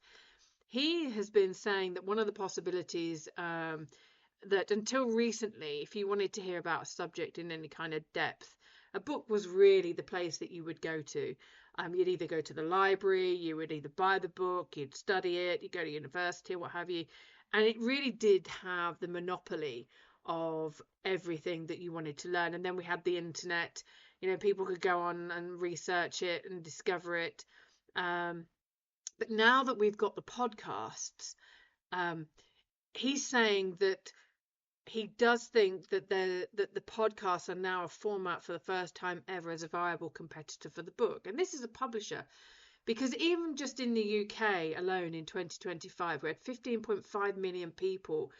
He has been saying that one of the possibilities that until recently, if you wanted to hear about a subject in any kind of depth, a book was really the place that you would go to. You'd either go to the library, you would either buy the book, you'd study it, you'd go to university, what have you. And it really did have the monopoly of everything that you wanted to learn. And then we had the internet. People could go on and research it and discover it. But now that we've got the podcasts, he's saying that he does think that the podcasts are now a format for the first time ever as a viable competitor for the book. And this is a publisher, because even just in the UK alone in 2025, we had 15.5 million people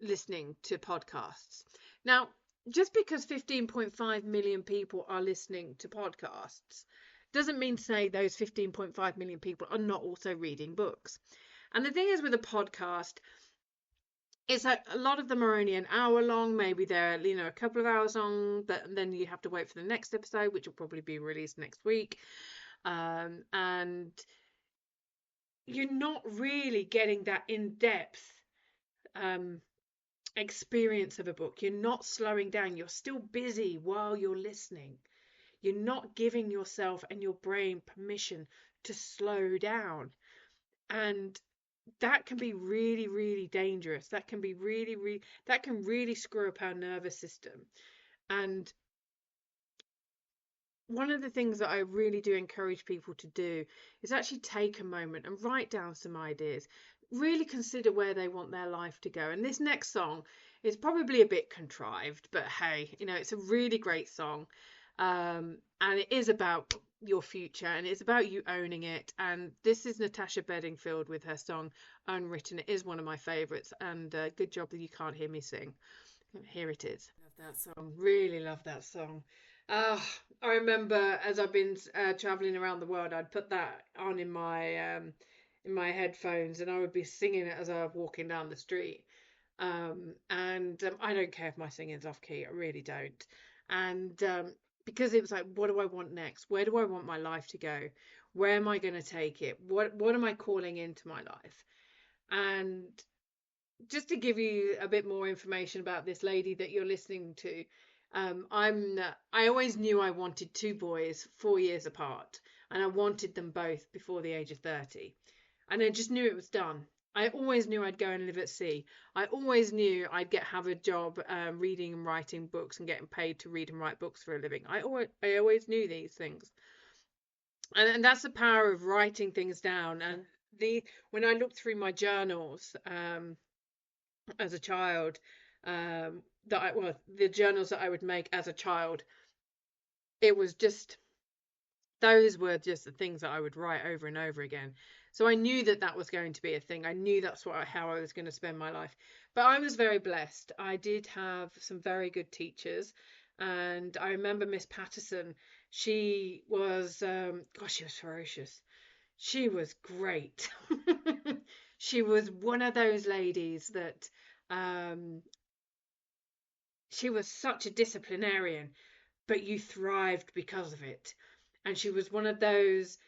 listening to podcasts. Now, just because 15.5 million people are listening to podcasts doesn't mean to say those 15.5 million people are not also reading books. And the thing is with a podcast, it's like a lot of them are only an hour long, maybe they're a couple of hours long, but then you have to wait for the next episode, which will probably be released next week. And you're not really getting that in-depth experience of a book. You're not slowing down. You're still busy while you're listening. You're not giving yourself and your brain permission to slow down. And that can be really, really dangerous. That can be that can really screw up our nervous system. And one of the things that I really do encourage people to do is actually take a moment and write down some ideas. Really consider where they want their life to go. And this next song is probably a bit contrived, but hey, it's a really great song. And it is about your future and it's about you owning it. And this is Natasha Bedingfield with her song Unwritten. It is one of my favorites, and good job that you can't hear me sing. Here it is. Love that song. Really love that song. I remember as I've been traveling around the world, I'd put that on in my headphones and I would be singing it as I was walking down the street. And I don't care if my singing's off key. I really don't. And because it was like, what do I want next? Where do I want my life to go? Where am I going to take it? What am I calling into my life? And just to give you a bit more information about this lady that you're listening to, I always knew I wanted two boys 4 years apart, and I wanted them both before the age of 30. And I just knew it was done. I always knew I'd go and live at sea. I always knew I'd have a job reading and writing books and getting paid to read and write books for a living. I always knew these things. And that's the power of writing things down. And when I looked through my journals as a child, the journals that I would make as a child, it was just those were just the things that I would write over and over again. So I knew that that was going to be a thing. I knew that's how I was going to spend my life. But I was very blessed. I did have some very good teachers. And I remember Miss Patterson. She was, gosh, she was ferocious. She was great. She was one of those ladies that she was such a disciplinarian, but you thrived because of it. And she was one of those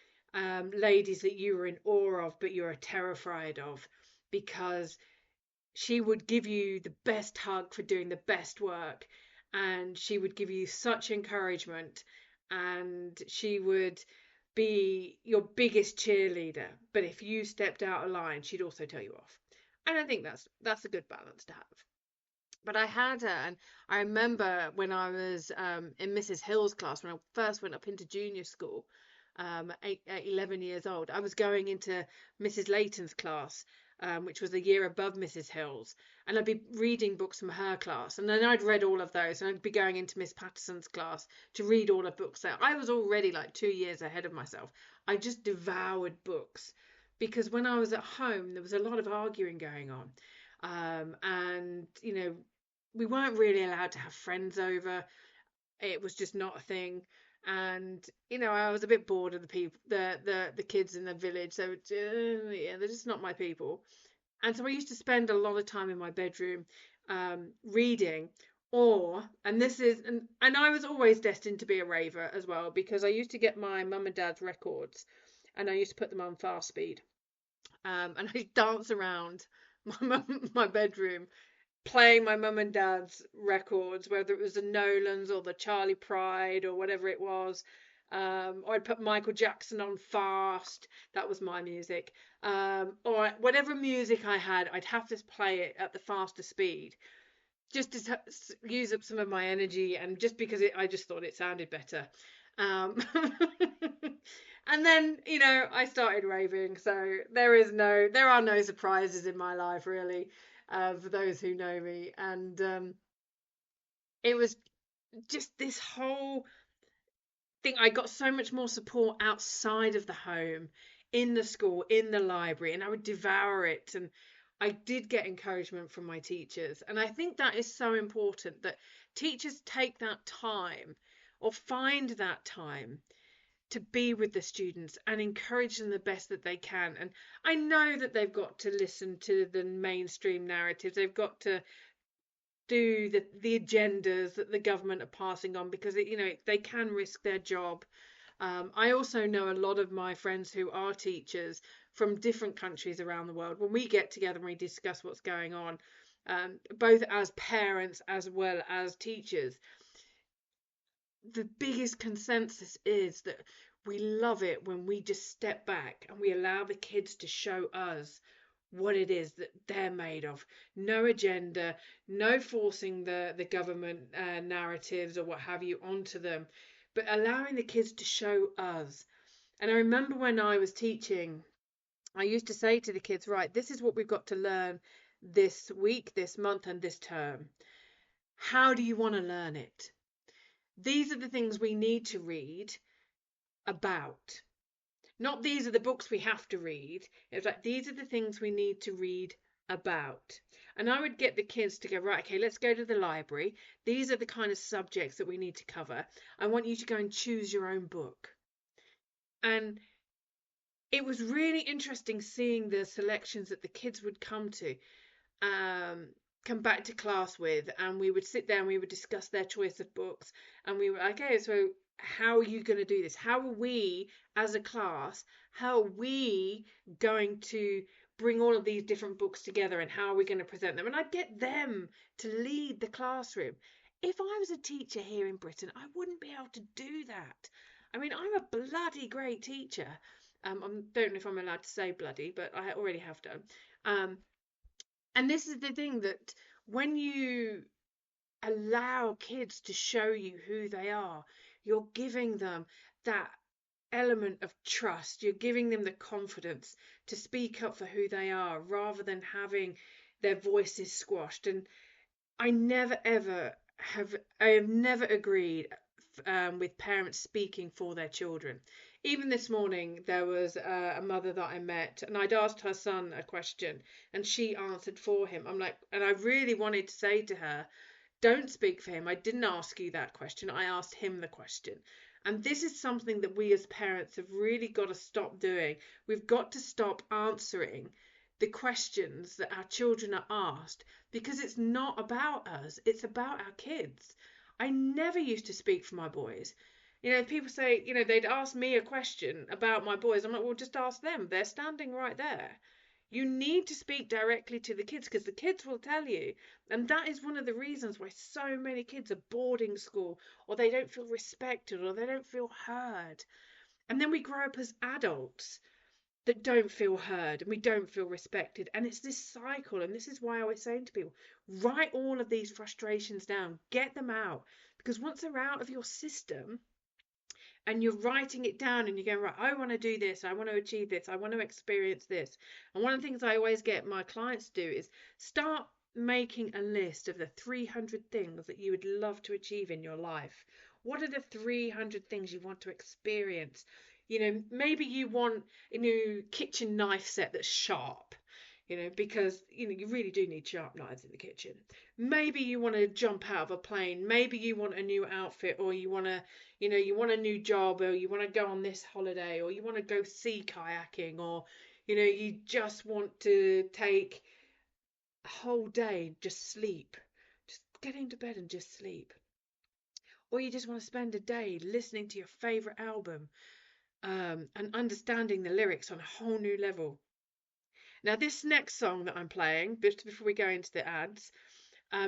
ladies that you were in awe of, but you were terrified of, because she would give you the best hug for doing the best work, and she would give you such encouragement, and she would be your biggest cheerleader. But if you stepped out of line, she'd also tell you off. And I think that's a good balance to have. But I had her, and I remember when I was in Mrs. Hill's class, when I first went up into junior school, at 11 years old, I was going into Mrs. Layton's class, which was a year above Mrs. Hill's, and I'd be reading books from her class, and then I'd read all of those, and I'd be going into Miss Patterson's class to read all of books there. I was already like 2 years ahead of myself. I just devoured books, because when I was at home, there was a lot of arguing going on. And we weren't really allowed to have friends over. It was just not a thing. And I was a bit bored of the people, the kids in the village. So yeah, they're just not my people. And so I used to spend a lot of time in my bedroom reading. And I was always destined to be a raver as well, because I used to get my mum and dad's records, and I used to put them on fast speed. And I'd dance around my bedroom playing my mum and dad's records, whether it was the Nolans or the Charlie Pride or whatever it was. Or I'd put Michael Jackson on fast. That was my music. Or whatever music I had, I'd have to play it at the faster speed, just to use up some of my energy, and just because I just thought it sounded better. And then, I started raving. So there are no surprises in my life, really, for those who know me. And it was just this whole thing. I got so much more support outside of the home, in the school, in the library, and I would devour it. And I did get encouragement from my teachers. And I think that is so important, that teachers take that time, or find that time, to be with the students and encourage them the best that they can. And I know that they've got to listen to the mainstream narratives. They've got to do the agendas that the government are passing on, because they can risk their job. I also know a lot of my friends who are teachers from different countries around the world. When we get together and we discuss what's going on, both as parents as well as teachers, the biggest consensus is that we love it when we just step back and we allow the kids to show us what it is that they're made of. No agenda, no forcing the government narratives or what have you onto them, but allowing the kids to show us. And I remember when I was teaching, I used to say to the kids, right, this is what we've got to learn this week, this month, and this term. How do you want to learn it? These are the things we need to read about. Not these are the books we have to read. It's like, these are the things we need to read about. And I would get the kids to go, right, okay, let's go to the library. These are the kind of subjects that we need to cover. I want you to go and choose your own book. And it was really interesting seeing the selections that the kids would come back to class with, and we would sit there and we would discuss their choice of books, and we were like, okay, so how are you going to do this? How are we as a class, how are we going to bring all of these different books together, and how are we going to present them? And I'd get them to lead the classroom. If I was a teacher here in Britain, I wouldn't be able to do that. I mean, I'm a bloody great teacher. I don't know if I'm allowed to say bloody, but I already have done. And this is the thing, that when you allow kids to show you who they are, you're giving them that element of trust. You're giving them the confidence to speak up for who they are, rather than having their voices squashed. And I have never agreed with parents speaking for their children. Even this morning, there was a mother that I met, and I'd asked her son a question, and she answered for him. I'm like, and I really wanted to say to her, don't speak for him. I didn't ask you that question. I asked him the question. And this is something that we as parents have really got to stop doing. We've got to stop answering the questions that our children are asked, because it's not about us, it's about our kids. I never used to speak for my boys. People say, they'd ask me a question about my boys. I'm like, well, just ask them. They're standing right there. You need to speak directly to the kids, because the kids will tell you. And that is one of the reasons why so many kids are boarding school, or they don't feel respected, or they don't feel heard. And then we grow up as adults that don't feel heard, and we don't feel respected. And it's this cycle. And this is why I always say to people, write all of these frustrations down, get them out. Because once they're out of your system, and you're writing it down and you're going, right, I want to do this, I want to achieve this, I want to experience this. And one of the things I always get my clients to do is start making a list of the 300 things that you would love to achieve in your life. What are the 300 things you want to experience? Maybe you want a new kitchen knife set that's sharp, because you really do need sharp knives in the kitchen. Maybe you want to jump out of a plane. Maybe you want a new outfit, or you want a new job, or you want to go on this holiday, or you want to go sea kayaking, or you just want to take a whole day and just sleep, just get into bed and just sleep. Or you just want to spend a day listening to your favorite album, and understanding the lyrics on a whole new level. Now, this next song that I'm playing, just before we go into the ads,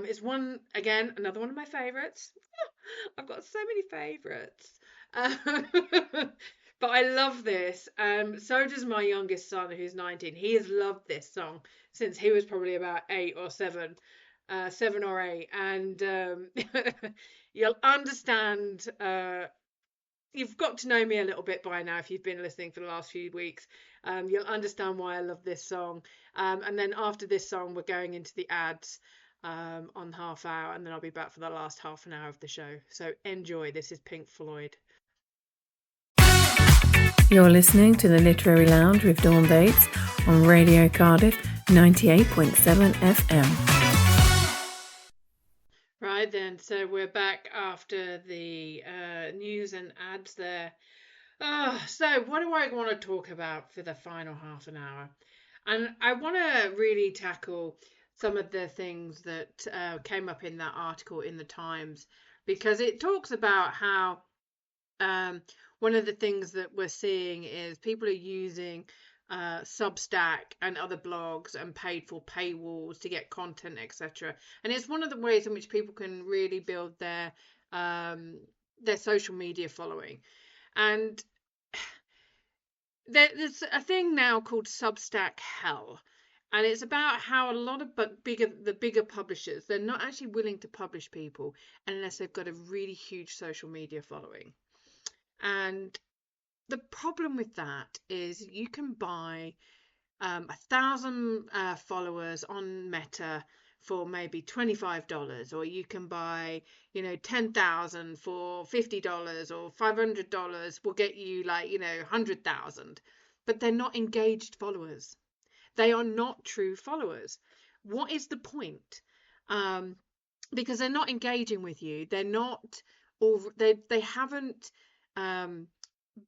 is another one of my favourites. I've got so many favourites. But I love this. So does my youngest son, who's 19. He has loved this song since he was probably about 8 or 7. 7 or 8. And you'll understand. You've got to know me a little bit by now if you've been listening for the last few weeks. You'll understand why I love this song. And then after this song, we're going into the ads on half hour, and then I'll be back for the last half an hour of the show. So enjoy. This is Pink Floyd. You're listening to the Literary Lounge with Dawn Bates on Radio Cardiff 98.7 FM. Right then, so we're back after the news and ads there. So what do I want to talk about for the final half an hour? And I want to really tackle some of the things that came up in that article in the Times, because it talks about how one of the things that we're seeing is people are using Substack and other blogs and paid for paywalls to get content, etc. And it's one of the ways in which people can really build their social media following. And there's a thing now called Substack Hell, and it's about how a lot of the bigger publishers, they're not actually willing to publish people unless they've got a really huge social media following. And the problem with that is you can buy 1,000 followers on Meta for maybe $25, or you can buy 10,000 for $50, or $500 will get you 100,000. But they're not engaged followers. They are not true followers. What is the point? Because they're not engaging with you. They're not, or they haven't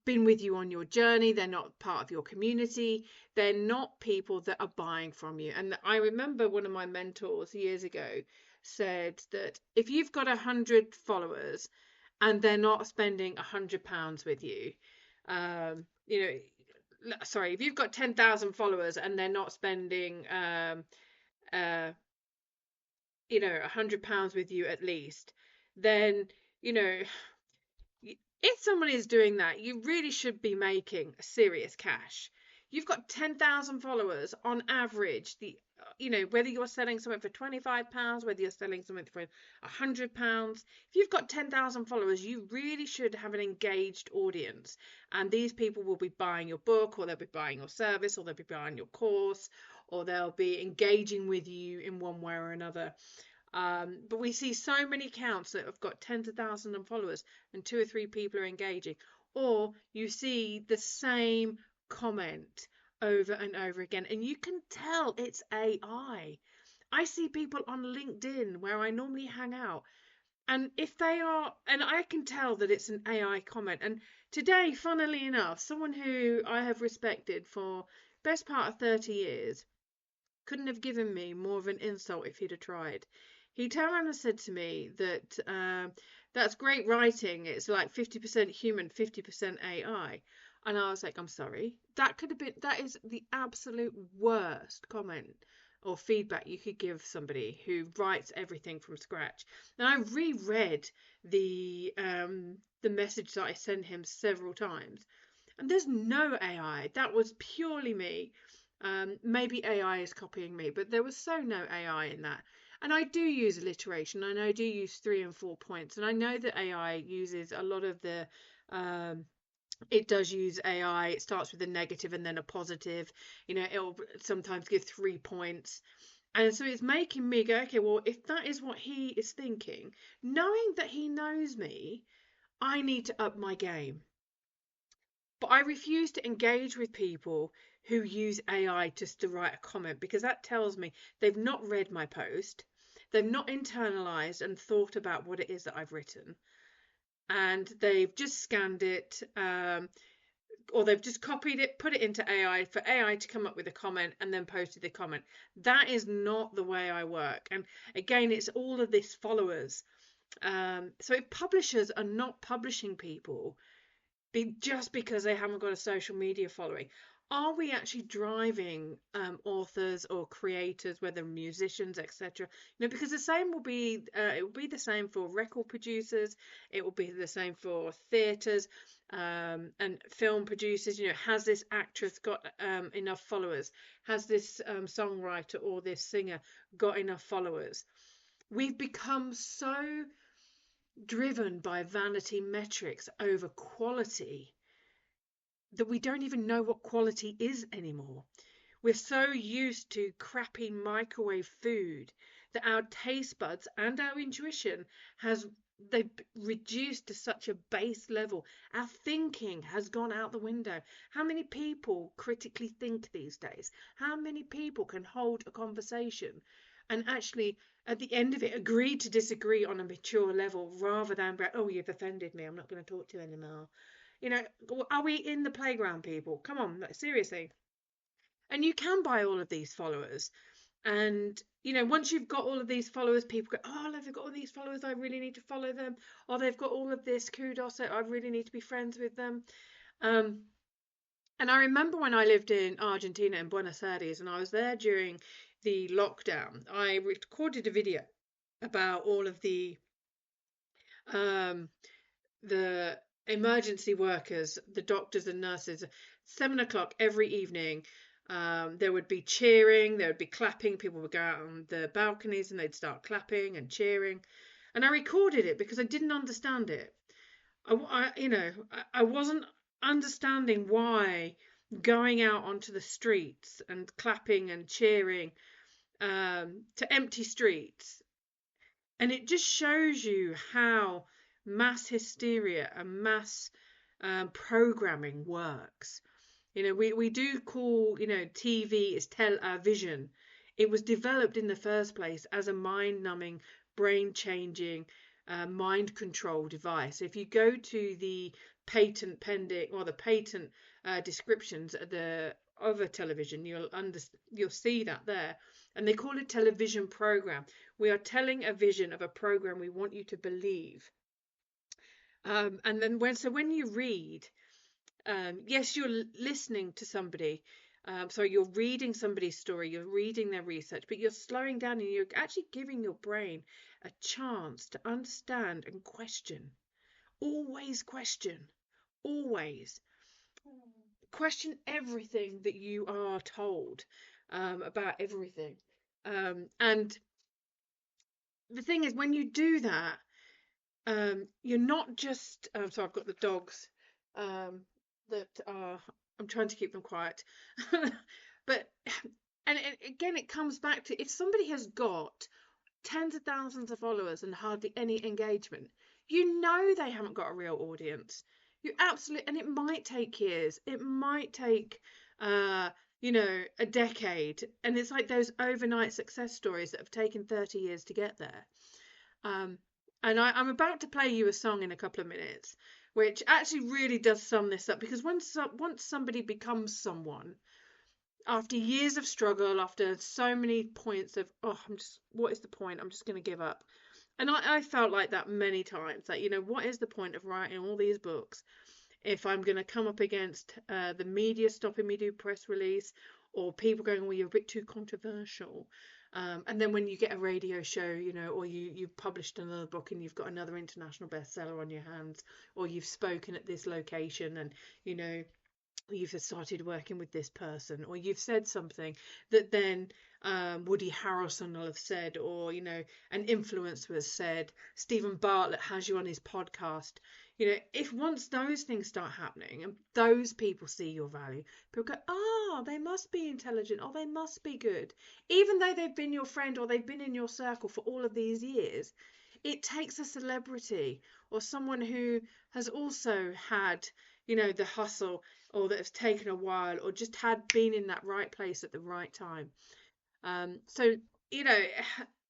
been with you on your journey. They're not part of your community. They're not people that are buying from you. And I remember one of my mentors years ago said that if you've got 100 followers and they're not spending £100 with you, if you've got 10,000 followers and they're not spending £100 with you at least, then if someone is doing that, you really should be making serious cash. You've got 10,000 followers on average. Whether you're selling something for £25, whether you're selling something for £100, if you've got 10,000 followers, you really should have an engaged audience. And these people will be buying your book, or they'll be buying your service, or they'll be buying your course, or they'll be engaging with you in one way or another. But we see so many accounts that have got tens of thousands of followers and 2 or 3 people are engaging. Or you see the same comment over and over again, and you can tell it's AI. I see people on LinkedIn where I normally hang out, and if they are, and I can tell that it's an AI comment. And today, funnily enough, someone who I have respected for best part of 30 years couldn't have given me more of an insult if he'd have tried. He turned around and said to me that that's great writing. It's like 50% human, 50% AI. And I was like, I'm sorry. That could have been, that is the absolute worst comment or feedback you could give somebody who writes everything from scratch. Now I reread the message that I sent him several times, and there's no AI. That was purely me. Maybe AI is copying me, but there was no AI in that. And I do use alliteration, and I do use 3 and 4 points, and I know that AI uses a lot of the it does use AI. It starts with a negative and then a positive. It'll sometimes give 3 points. And so it's making me go, okay, well, if that is what he is thinking, knowing that he knows me, I need to up my game. But I refuse to engage with people who use AI just to write a comment, because that tells me they've not read my post, they've not internalized and thought about what it is that I've written, and they've just scanned it, or they've just copied it, put it into AI for AI to come up with a comment and then posted the comment. That is not the way I work. And again, it's all of this followers. So if publishers are not publishing people just because they haven't got a social media following, are we actually driving authors or creators, whether musicians, etc.? Because the same will be it will be the same for record producers, it will be the same for theatres and film producers. Has this actress got enough followers? Has this songwriter or this singer got enough followers? We've become so driven by vanity metrics over quality that we don't even know what quality is anymore. We're so used to crappy microwave food that our taste buds and our intuition they've reduced to such a base level. Our thinking has gone out the window. How many people critically think these days? How many people can hold a conversation and actually at the end of it agree to disagree on a mature level, rather than oh, you've offended me, I'm not going to talk to you anymore? Are we in the playground, people? Come on, seriously. And you can buy all of these followers. And, once you've got all of these followers, people go, oh, they've got all these followers, I really need to follow them. Or they've got all of this kudos, I really need to be friends with them. And I remember when I lived in Argentina, in Buenos Aires, and I was there during the lockdown, I recorded a video about all of the emergency workers, the doctors and nurses. 7 o'clock every evening, there would be cheering, there would be clapping. People would go out on the balconies and they'd start clapping and cheering. And I recorded it because I didn't understand it. I wasn't understanding why going out onto the streets and clapping and cheering to empty streets. And it just shows you how mass hysteria and mass programming works. We do call, TV is television. It was developed in the first place as a mind-numbing, brain-changing, mind control device. If you go to the patent pending or the patent descriptions of the other television, you'll see that there. And they call it television program. We are telling a vision of a program we want you to believe. And then when you read, yes, you're listening to somebody. So you're reading somebody's story, you're reading their research, but you're slowing down and you're actually giving your brain a chance to understand and question. Always question. Always. Question everything that you are told about everything. And the thing is, when you do that, you're not just so I've got the dogs that are, I'm trying to keep them quiet. But and again, it comes back to, if somebody has got tens of thousands of followers and hardly any engagement, you know they haven't got a real audience. You absolutely, and it might take years. It might take, a decade. And it's like those overnight success stories that have taken 30 years to get there. Um, and I'm about to play you a song in a couple of minutes, which actually really does sum this up. Because once somebody becomes someone, after years of struggle, after so many points of, what is the point? I'm just going to give up. And I felt like that many times. That, what is the point of writing all these books if I'm going to come up against the media stopping me do press release, or people going, well, you're a bit too controversial. And then when you get a radio show, or you've published another book and you've got another international bestseller on your hands, or you've spoken at this location and, you've started working with this person, or you've said something that then Woody Harrelson will have said, or an influencer has said, Stephen Bartlett has you on his podcast. If once those things start happening and those people see your value, people go, they must be intelligent, or they must be good, even though they've been your friend or they've been in your circle for all of these years. It takes a celebrity or someone who has also had the hustle, or that has taken a while, or just had been in that right place at the right time. So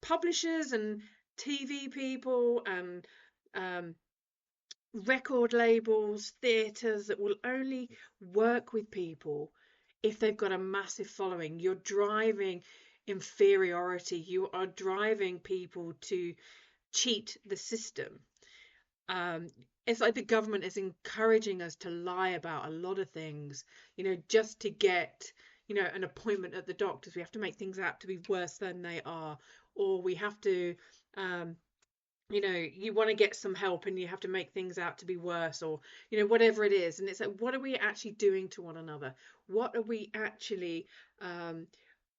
publishers and TV people and record labels, theatres that will only work with people if they've got a massive following. You're driving inferiority. You are driving people to cheat the system. It's like the government is encouraging us to lie about a lot of things, just to get, an appointment at the doctors. We have to make things out to be worse than they are, or we have to, you want to get some help and you have to make things out to be worse, or, whatever it is. And it's like, what are we actually doing to one another? What are we actually,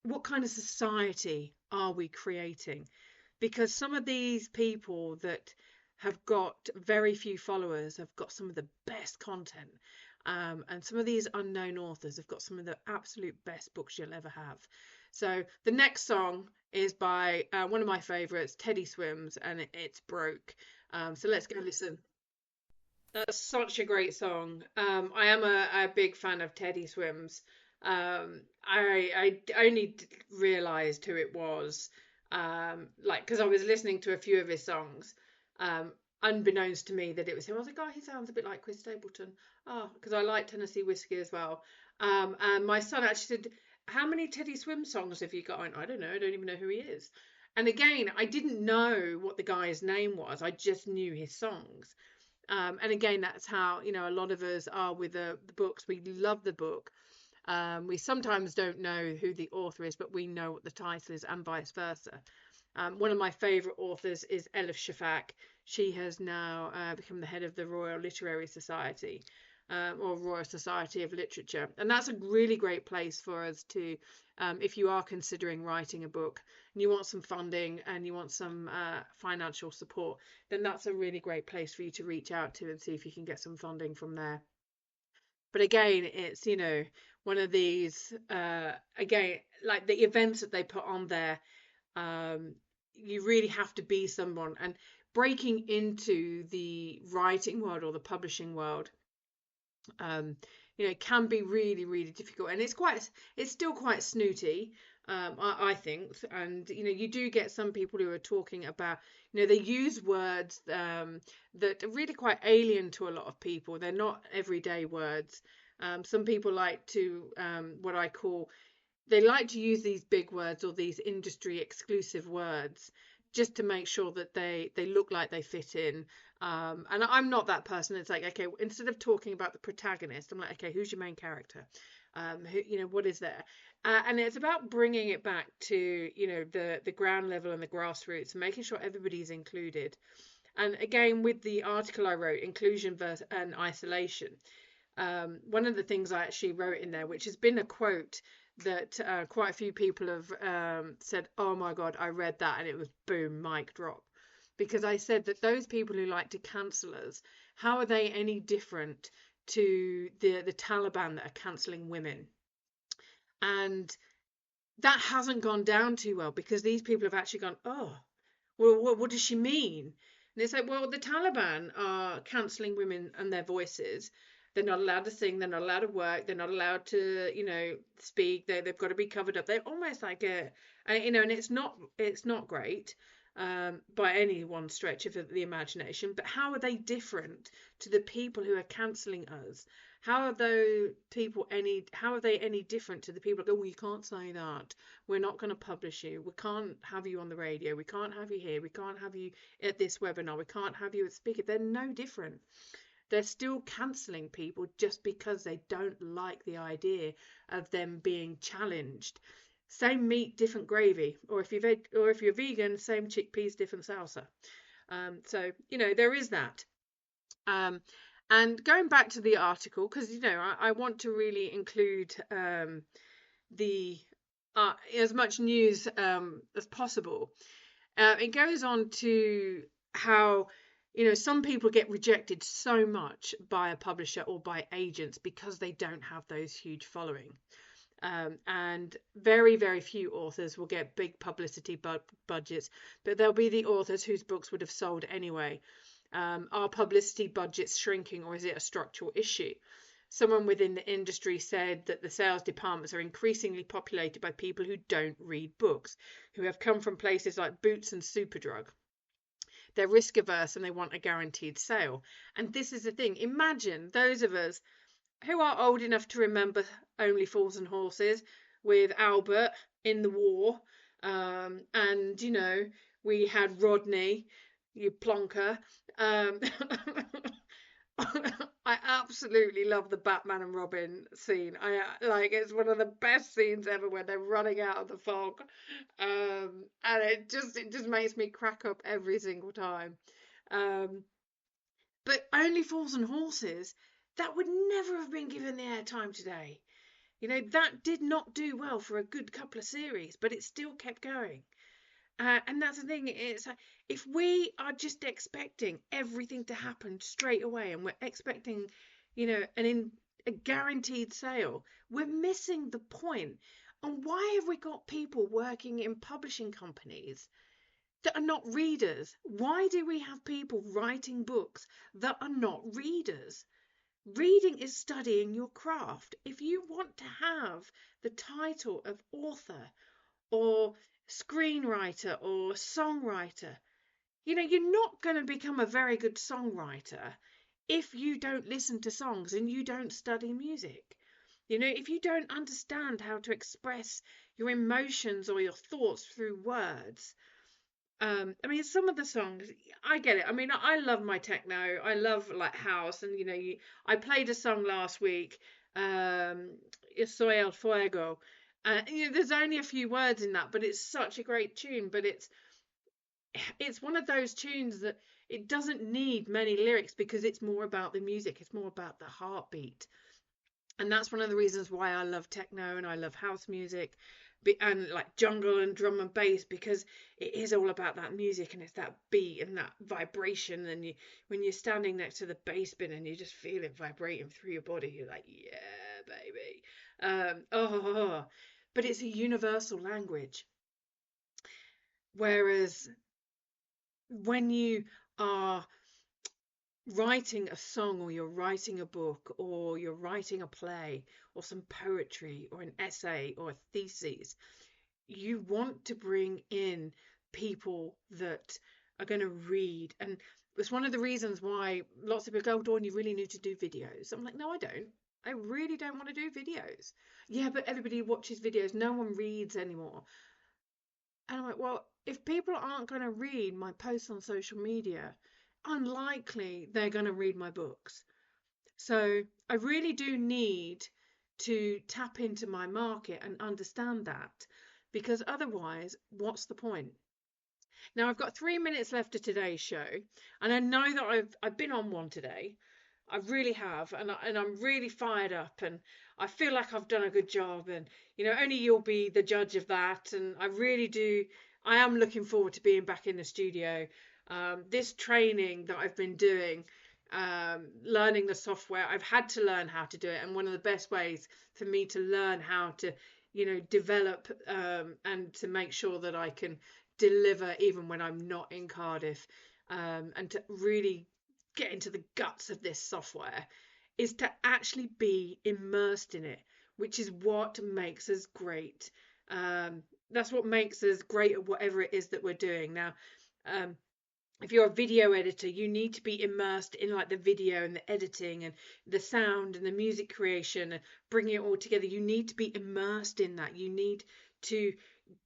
what kind of society are we creating? Because some of these people that have got very few followers have got some of the best content, and some of these unknown authors have got some of the absolute best books you'll ever have. So the next song is by one of my favorites, Teddy Swims, and it's Broke. So let's go listen. That's such a great song. I am a big fan of Teddy Swims. I only realised who it was, because I was listening to a few of his songs, unbeknownst to me that it was him. I was like, he sounds a bit like Chris Stapleton. Because I like Tennessee Whiskey as well. And my son actually said, how many Teddy Swims songs have you got? I don't know. I don't even know who he is. And again, I didn't know what the guy's name was. I just knew his songs. And again, that's how, a lot of us are with the books. We love the book. We sometimes don't know who the author is, but we know what the title is, and vice versa. One of my favourite authors is Elif Shafak. She has now become the head of the Royal Literary Society, or Royal Society of Literature. And that's a really great place for us to, if you are considering writing a book and you want some funding and you want some financial support, then that's a really great place for you to reach out to and see if you can get some funding from there. But again, it's, one of these, again, like the events that they put on there, you really have to be someone. And breaking into the writing world or the publishing world, it can be really, really difficult. And it's still quite snooty, I think. And, you do get some people who are talking about, they use words that are really quite alien to a lot of people. They're not everyday words. Some people like to, what I call, they like to use these big words or these industry exclusive words just to make sure that they look like they fit in. And I'm not that person. It's like, okay, instead of talking about the protagonist, I'm like, okay, who's your main character? What is there? And it's about bringing it back to, the ground level and the grassroots, and making sure everybody's included. And again, with the article I wrote, Inclusion and Isolation, one of the things I actually wrote in there, which has been a quote that quite a few people have said, oh my God, I read that and it was boom, mic drop. Because I said that those people who like to cancel us, how are they any different to the Taliban that are cancelling women? And that hasn't gone down too well, because these people have actually gone, oh, Well, what does she mean? And it's like, well, the Taliban are cancelling women and their voices. They're not allowed to sing. They're not allowed to work. They're not allowed to, speak. They've got to be covered up. They're almost like and it's not great, by any one stretch of the imagination. But how are they different to the people who are cancelling us? How are how are they any different to the people that go, well, you can't say that. We're not going to publish you. We can't have you on the radio. We can't have you here. We can't have you at this webinar. We can't have you as speaker. They're no different. They're still cancelling people just because they don't like the idea of them being challenged. Same meat, different gravy. Or if you're vegan, same chickpeas, different salsa. So there is that. And going back to the article, because I want to really include the as much news as possible. It goes on to how some people get rejected so much by a publisher or by agents because they don't have those huge following. And very, very few authors will get big publicity budgets, but there'll be the authors whose books would have sold anyway. Are publicity budgets shrinking, or is it a structural issue? Someone within the industry said that the sales departments are increasingly populated by people who don't read books, who have come from places like Boots and Superdrug. They're risk averse and they want a guaranteed sale. And this is the thing. Imagine those of us who are old enough to remember Only Fools and Horses with Albert in the war. And, we had Rodney, you plonker. I absolutely love the Batman and Robin scene. It's one of the best scenes ever when they're running out of the fog, and it just makes me crack up every single time. But Only Fools and Horses, that would never have been given the airtime today. That did not do well for a good couple of series, but it still kept going. And that's the thing. It's like, if we are just expecting everything to happen straight away, and we're expecting, a guaranteed sale, we're missing the point. And why have we got people working in publishing companies that are not readers? Why do we have people writing books that are not readers? Reading is studying your craft. If you want to have the title of author or screenwriter or songwriter, you're not going to become a very good songwriter if you don't listen to songs and you don't study music. If you don't understand how to express your emotions or your thoughts through words. Some of the songs, I get it. I love my techno. I love like house, and I played a song last week, Soy el Fuego. There's only a few words in that, but it's such a great tune. But it's one of those tunes that it doesn't need many lyrics because it's more about the music. It's more about the heartbeat. And that's one of the reasons why I love techno and I love house music and like jungle and drum and bass, because it is all about that music and it's that beat and that vibration. And when you're standing next to the bass bin and you just feel it vibrating through your body, you're like, yeah, baby. But it's a universal language. Whereas when you are writing a song, or you're writing a book, or you're writing a play, or some poetry, or an essay, or a thesis, you want to bring in people that are going to read. And it's one of the reasons why lots of people go, Dawn, you really need to do videos. I'm like, no, I don't. I really don't want to do videos. Yeah, but everybody watches videos. No one reads anymore. And I'm like, well, if people aren't going to read my posts on social media, unlikely they're going to read my books. So I really do need to tap into my market and understand that, because otherwise, what's the point? Now, I've got 3 minutes left of today's show, and I know that I've been on one today. I really have, and I'm really fired up, and I feel like I've done a good job, and only you'll be the judge of that. And I am looking forward to being back in the studio. This training that I've been doing, learning the software, I've had to learn how to do it, and one of the best ways for me to learn how to develop and to make sure that I can deliver even when I'm not in Cardiff, and to really get into the guts of this software, is to actually be immersed in it, which is what makes us great. That's what makes us great at whatever it is that we're doing. Now, if you're a video editor, you need to be immersed in like the video and the editing and the sound and the music creation and bringing it all together. You need to be immersed in that. You need to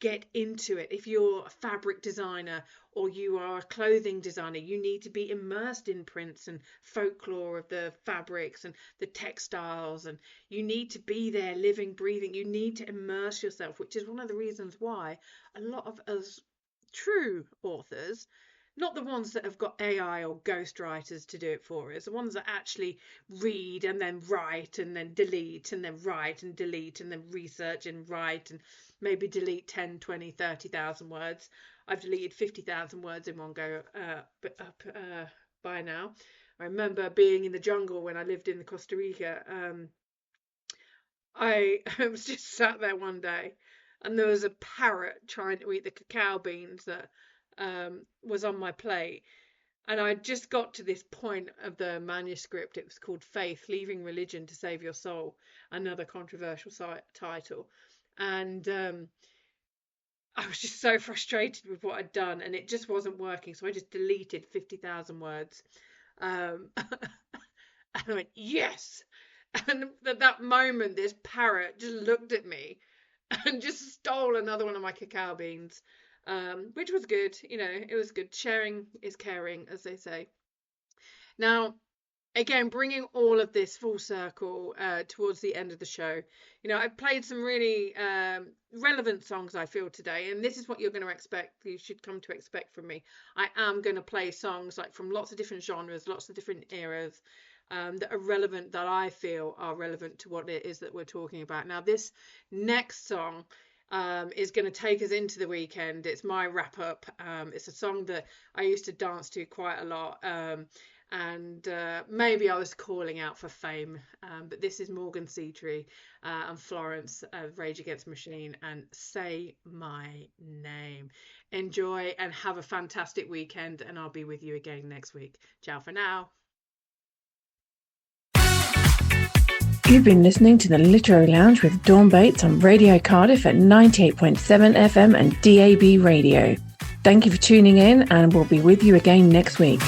get into it. If you're a fabric designer or you are a clothing designer, you need to be immersed in prints and folklore of the fabrics and the textiles, and you need to be there living, breathing. You need to immerse yourself, which is one of the reasons why a lot of us true authors, not the ones that have got AI or ghostwriters to do it for us, the ones that actually read and then write and then delete and then write and delete and then research and write and maybe delete 10, 20, 30,000 words. I've deleted 50,000 words in one go by now. I remember being in the jungle when I lived in Costa Rica. I was just sat there one day and there was a parrot trying to eat the cacao beans that was on my plate, and I just got to this point of the manuscript. It was called Faith, Leaving Religion to Save Your Soul, another controversial title, and I was just so frustrated with what I'd done, and it just wasn't working, so I just deleted 50,000 words, and I went, yes. And at that moment this parrot just looked at me and just stole another one of my cacao beans. Which was good, it was good. Sharing is caring, as they say. Now, again, bringing all of this full circle towards the end of the show, I've played some really relevant songs, I feel, today, and this is what you're going to expect. You should come to expect from me. I am going to play songs like from lots of different genres, lots of different eras, that are relevant, that I feel are relevant to what it is that we're talking about. Now, this next song is going to take us into the weekend. It's my wrap up. It's a song that I used to dance to quite a lot, and maybe I was calling out for fame, but this is Morgan Seatree and Florence of Rage Against the Machine and Say My Name. Enjoy and have a fantastic weekend, and I'll be with you again next week. Ciao for now. You've been listening to the Literary Lounge with Dawn Bates on Radio Cardiff at 98.7 FM and DAB Radio. Thank you for tuning in, and we'll be with you again next week.